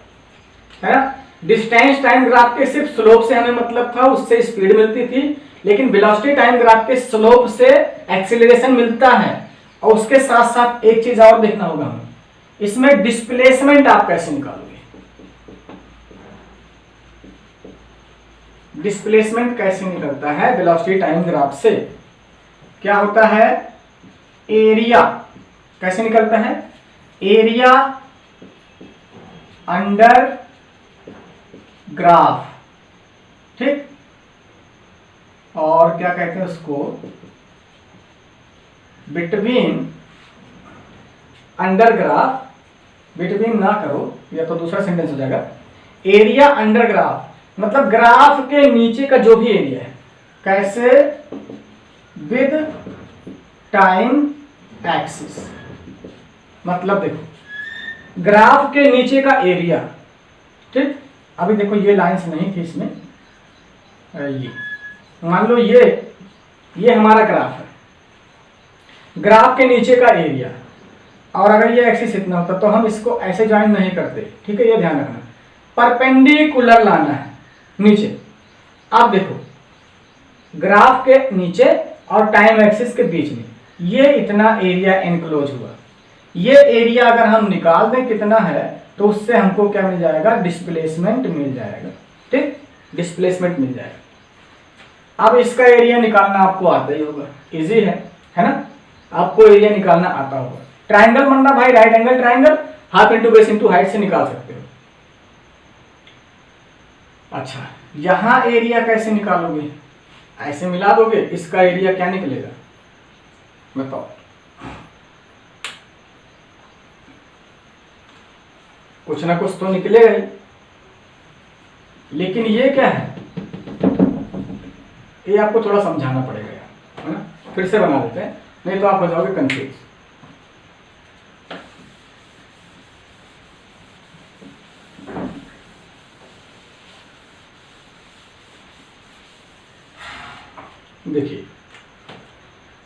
A: है ना, डिस्टेंस टाइम ग्राफ के सिर्फ स्लोप से हमें मतलब था, उससे स्पीड मिलती थी, लेकिन वेलोसिटी टाइम ग्राफ के स्लोप से एक्सीलरेशन मिलता है। और उसके साथ साथ एक चीज और देखना होगा हमें, इसमें डिस्प्लेसमेंट आप कैसे निकालोगे, डिस्प्लेसमेंट कैसे निकलता है वेलोसिटी टाइम ग्राफ से, क्या होता है, एरिया कैसे निकलता है, एरिया अंडर ग्राफ, ठीक, और क्या कहते हैं उसको, बिटवीन अंडर ग्राफ, बिटवीन ना करो या तो दूसरा सेंटेंस हो जाएगा, एरिया अंडर ग्राफ मतलब ग्राफ के नीचे का जो भी एरिया है, कैसे, विद टाइम एक्सिस, मतलब देखो ग्राफ के नीचे का एरिया, ठीक, अभी देखो ये लाइंस नहीं थी इसमें, ये मान लो ये हमारा ग्राफ है, ग्राफ के नीचे का एरिया, और अगर ये एक्सिस इतना होता तो हम इसको ऐसे ज्वाइन नहीं करते, ठीक है, ये ध्यान रखना, परपेंडिकुलर लाना है नीचे। अब देखो ग्राफ के नीचे और टाइम एक्सिस के बीच में ये इतना एरिया एनक्लोज हुआ, ये एरिया अगर हम निकाल दें कितना है तो उससे हमको क्या मिल जाएगा, डिस्प्लेसमेंट मिल जाएगा, ठीक, डिस्प्लेसमेंट मिल जाएगा। अब इसका एरिया निकालना आपको आता ही होगा, इजी है ना, आपको एरिया निकालना आता होगा। ट्राइंगल बनना भाई, right angle triangle, half into base into height से निकाल सकते हो। अच्छा, यहां एरिया कैसे निकालोगे, ऐसे मिला दोगे, इसका एरिया क्या निकलेगा बताओ, कुछ ना कुछ तो निकलेगा ही, लेकिन ये क्या है, ये आपको थोड़ा समझाना पड़ेगा, है ना, फिर से बना देते हैं, नहीं तो आप हो जाओगे कंफ्यूज। देखिए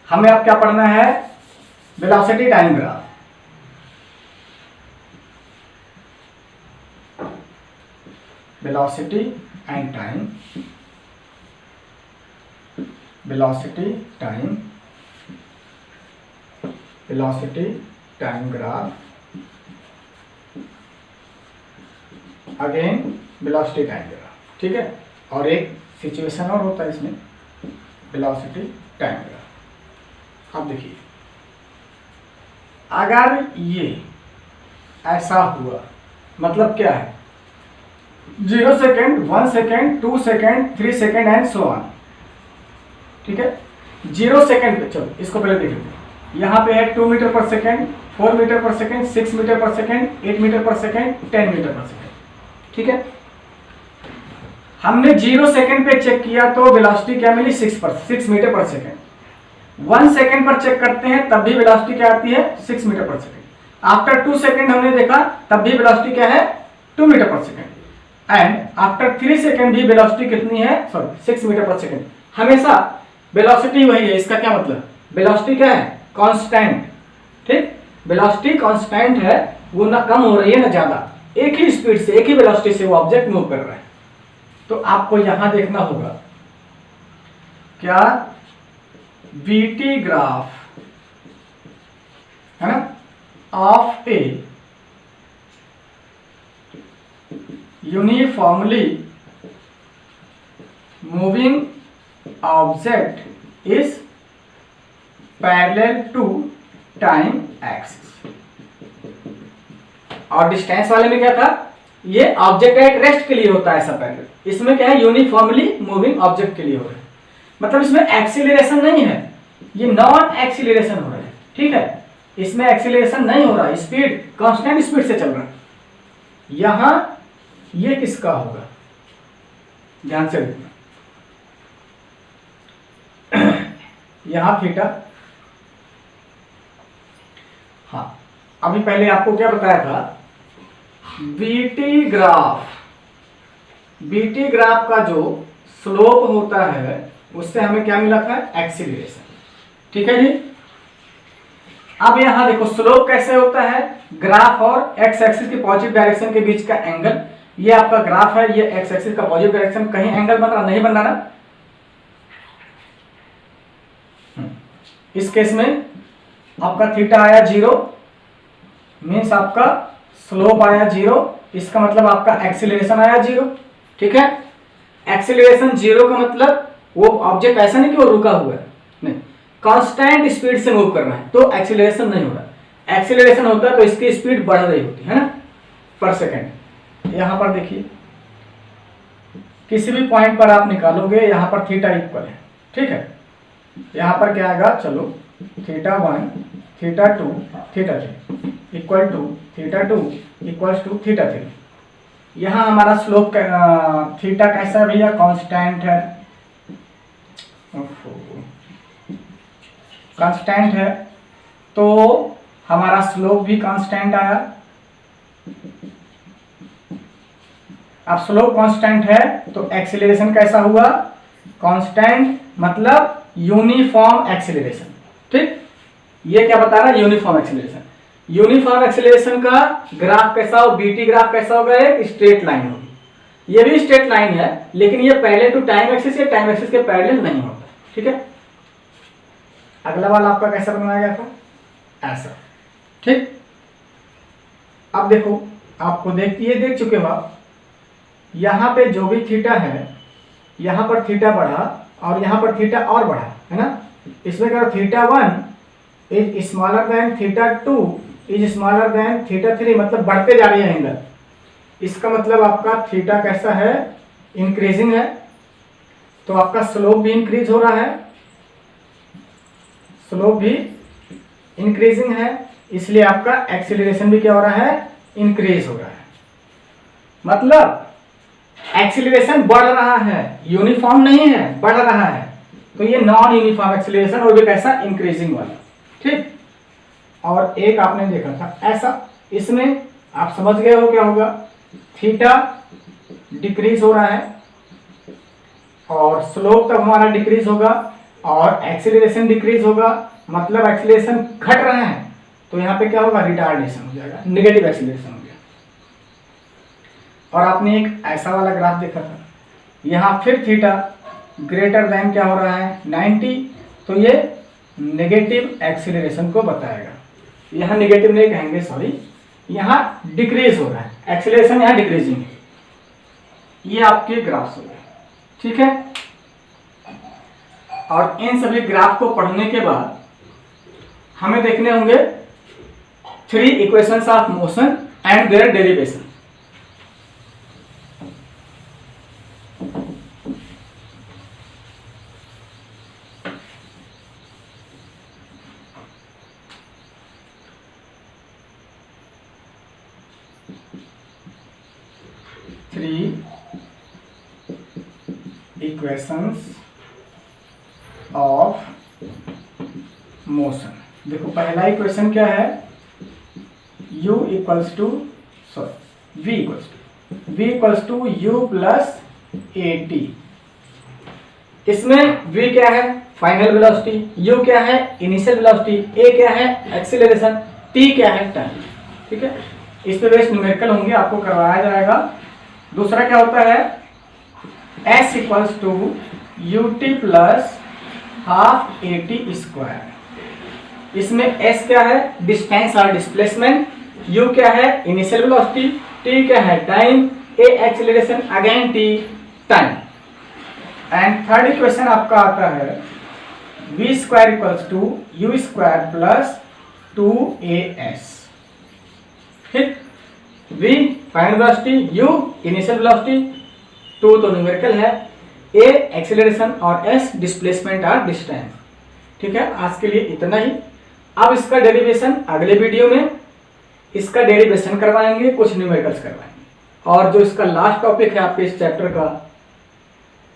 A: हमें अब क्या पढ़ना है, velocity time graph, velocity and time, velocity time, velocity time graph, again velocity time graph, ठीक है, और एक सिचुएशन और होता है इसमें, वेलोसिटी टाइम ग्राफ। अब देखिए अगर ये ऐसा हुआ, मतलब क्या है, 0 second, 1 second, 2 second, 3 second and so on, ठीक है, 0 सेकेंड पे, चलो इसको पहले देख लेते हैं, यहाँ पे है 2 मीटर पर सेकेंड, 4 मीटर पर सेकेंड, 6 मीटर पर सेकेंड, 8 मीटर पर सेकेंड, 10 मीटर पर सेकेंड, ठीक है। हमने 0 सेकेंड पे चेक किया तो वेलोसिटी क्या मिली, 6 मीटर पर सेकेंड। 1 सेकेंड पर चेक करते हैं तब भी वेलोसिटी क्या आती है, 6 मीटर पर सेकेंड। आफ्टर 2 सेकेंड हमने देखा तब भी वेलोसिटी क्या है, 2 मीटर पर सेकेंड। एंड आफ्टर 3 सेकेंड भी वेलोसिटी कितनी है, सॉरी 6 मीटर पर सेकेंड। हमेशा वेलोसिटी वही है, इसका क्या मतलब, वेलोसिटी क्या है, कांस्टेंट, ठीक, वेलोसिटी कांस्टेंट है, वो ना कम हो रही है ना ज्यादा, एक ही स्पीड से, एक ही वेलोसिटी से वो ऑब्जेक्ट मूव कर रहा है। तो आपको यहां देखना होगा क्या, वीटी ग्राफ, है ना, of a uniformly moving object is parallel to time axis. और डिस्टेंस वाले में क्या था, ये ऑब्जेक्ट एट रेस्ट के लिए होता है ऐसा पैरेलल, इसमें क्या है, यूनिफॉर्मली मूविंग ऑब्जेक्ट के लिए हो रहा है, मतलब इसमें एक्सीलरेशन नहीं है, ये नॉन एक्सीलरेशन हो रहा है, ठीक है, इसमें एक्सीलरेशन नहीं हो रहा है, स्पीड कांस्टेंट स्पीड से चल रहा है। यहां ये किसका होगा, ध्यान से देखना, यहां थीटा, हाँ अभी पहले आपको क्या बताया था, बीटी ग्राफ का जो स्लोप होता है उससे हमें क्या मिला था, एक्सीलरेशन। ठीक है जी। अब यहां देखो स्लोप कैसे होता है, ग्राफ और एक्स एक्सिस के पॉजिटिव डायरेक्शन के बीच का एंगल। ये आपका ग्राफ है, ये एक्स एक्सिस का पॉजिटिव डायरेक्शन, कहीं एंगल बन रहा नहीं बन रहा ना। इस केस में आपका थीटा आया 0, मीन्स आपका स्लोप आया 0, इसका मतलब आपका एक्सीलरेशन आया 0। ठीक है, एक्सीलरेशन 0 का मतलब वो ऑब्जेक्ट ऐसा नहीं कि वो रुका हुआ है, नहीं, कांस्टेंट स्पीड से मूव करना है तो एक्सीलरेशन नहीं हो रहा। एक्सीलरेशन होता है तो इसकी स्पीड बढ़ रही होती है ना, पर सेकेंड। यहां पर देखिए किसी भी पॉइंट पर आप निकालोगे, यहां पर थीटा इक्वल है। ठीक है, यहां पर क्या आएगा, चलो theta 1 theta 2 theta 3 equal to theta 2 equals to theta 3। यहां हमारा स्लोप थीटा कैसा है भैया, कांस्टेंट है, कांस्टेंट है, तो हमारा स्लोप भी कांस्टेंट आया। अब स्लोप कांस्टेंट है तो एक्सीलरेशन कैसा हुआ, कांस्टेंट, मतलब यूनिफॉर्म एक्सीलरेशन। ठीक, ये क्या बता रहा है, यूनिफॉर्म एक्सीलरेशन। यूनिफॉर्म एक्सीलरेशन का ग्राफ कैसा हो, बीटी ग्राफ कैसा होगा, एक स्ट्रेट लाइन होगी। ये भी स्ट्रेट लाइन है लेकिन ये पहले टू टाइम एक्सिस या टाइम एक्सिस के पैरेलल नहीं होता। ठीक है, अगला वाला आपका कैसा बनाया गया था, ऐसा। ठीक, अब देखो, आपको देख चुके हो आप, यहां पे जो भी थीटा है, यहां पर थीटा बढ़ा और यहां पर थीटा और बढ़ा, है ना। इसमें क्या, theta 1 is smaller than theta 2 is smaller than theta 3, मतलब बढ़ते जा रही है एंगल। इसका मतलब आपका थीटा कैसा है, इंक्रीजिंग है, तो आपका स्लोप भी इंक्रीज हो रहा है, स्लोप भी इंक्रीजिंग है, इसलिए आपका एक्सीलरेशन भी क्या हो रहा है, इंक्रीज हो रहा है। मतलब एक्सीलरेशन बढ़ रहा है, यूनिफॉर्म नहीं है, बढ़ रहा है, तो ये नॉन यूनिफॉर्म एक्सीलरेशन, और भी कैसा, इंक्रीजिंग वाला। ठीक, और एक आपने देखा था ऐसा, इसमें आप समझ गए हो क्या होगा, थीटा डिक्रीज हो रहा है और स्लोप तब हमारा डिक्रीज होगा और एक्सीलरेशन डिक्रीज होगा, मतलब एक्सीलरेशन घट रहा है, तो यहाँ पे क्या होगा, रिटार्डेशन हो जाएगा, नेगेटिव एक्सीलरेशन हो गया। और आपने एक ऐसा वाला ग्राफ देखा था, यहाँ फिर थीटा ग्रेटर देन क्या हो रहा है, 90, तो ये नेगेटिव एक्सीलरेशन को बताएगा। यहाँ नेगेटिव नहीं कहेंगे, सॉरी, यहाँ डिक्रीज हो रहा है, एक्सीलरेशन यहाँ डिक्रीजिंग है। ये आपके ग्राफ्स हो गए। ठीक है, और इन सभी ग्राफ को पढ़ने के बाद हमें देखने होंगे 3 equations of motion and their derivation. Equations of motion. देखो पहला इक्वेशन क्या है, u equals to v equals to u plus at। इसमें v क्या है, फाइनल वेलोसिटी, u क्या है, इनिशियल वेलोसिटी, a क्या है, एक्सीलरेशन, t क्या है, टाइम। ठीक है, इस पे बेस्ड न्यूमेरिकल होंगे, आपको करवाया जाएगा। दूसरा क्या होता है, s equals to ut plus half at square. इसमें s क्या है, डिस्टेंस और डिस्प्लेसमेंट, u क्या है, इनिशियल वेलोसिटी, t क्या है, time, a acceleration, again t time. And third equation आपका आता है v square equals to u square plus 2as। ठीक, v final velocity, u initial velocity, 2 तो न्यूमेरिकल है, a एक्सीलरेशन और s डिस्प्लेसमेंट और डिस्टेंस। ठीक है, आज के लिए इतना ही। अब इसका डेरिवेशन अगले वीडियो में, इसका डेरिवेशन करवाएंगे, कुछ न्यूमेरिकल्स करवाएंगे, और जो इसका लास्ट टॉपिक है आपके इस चैप्टर का,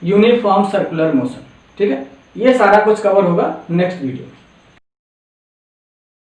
A: यूनिफॉर्म सर्कुलर मोशन। ठीक है, ये सारा कुछ कवर होगा नेक्स्ट वीडियो।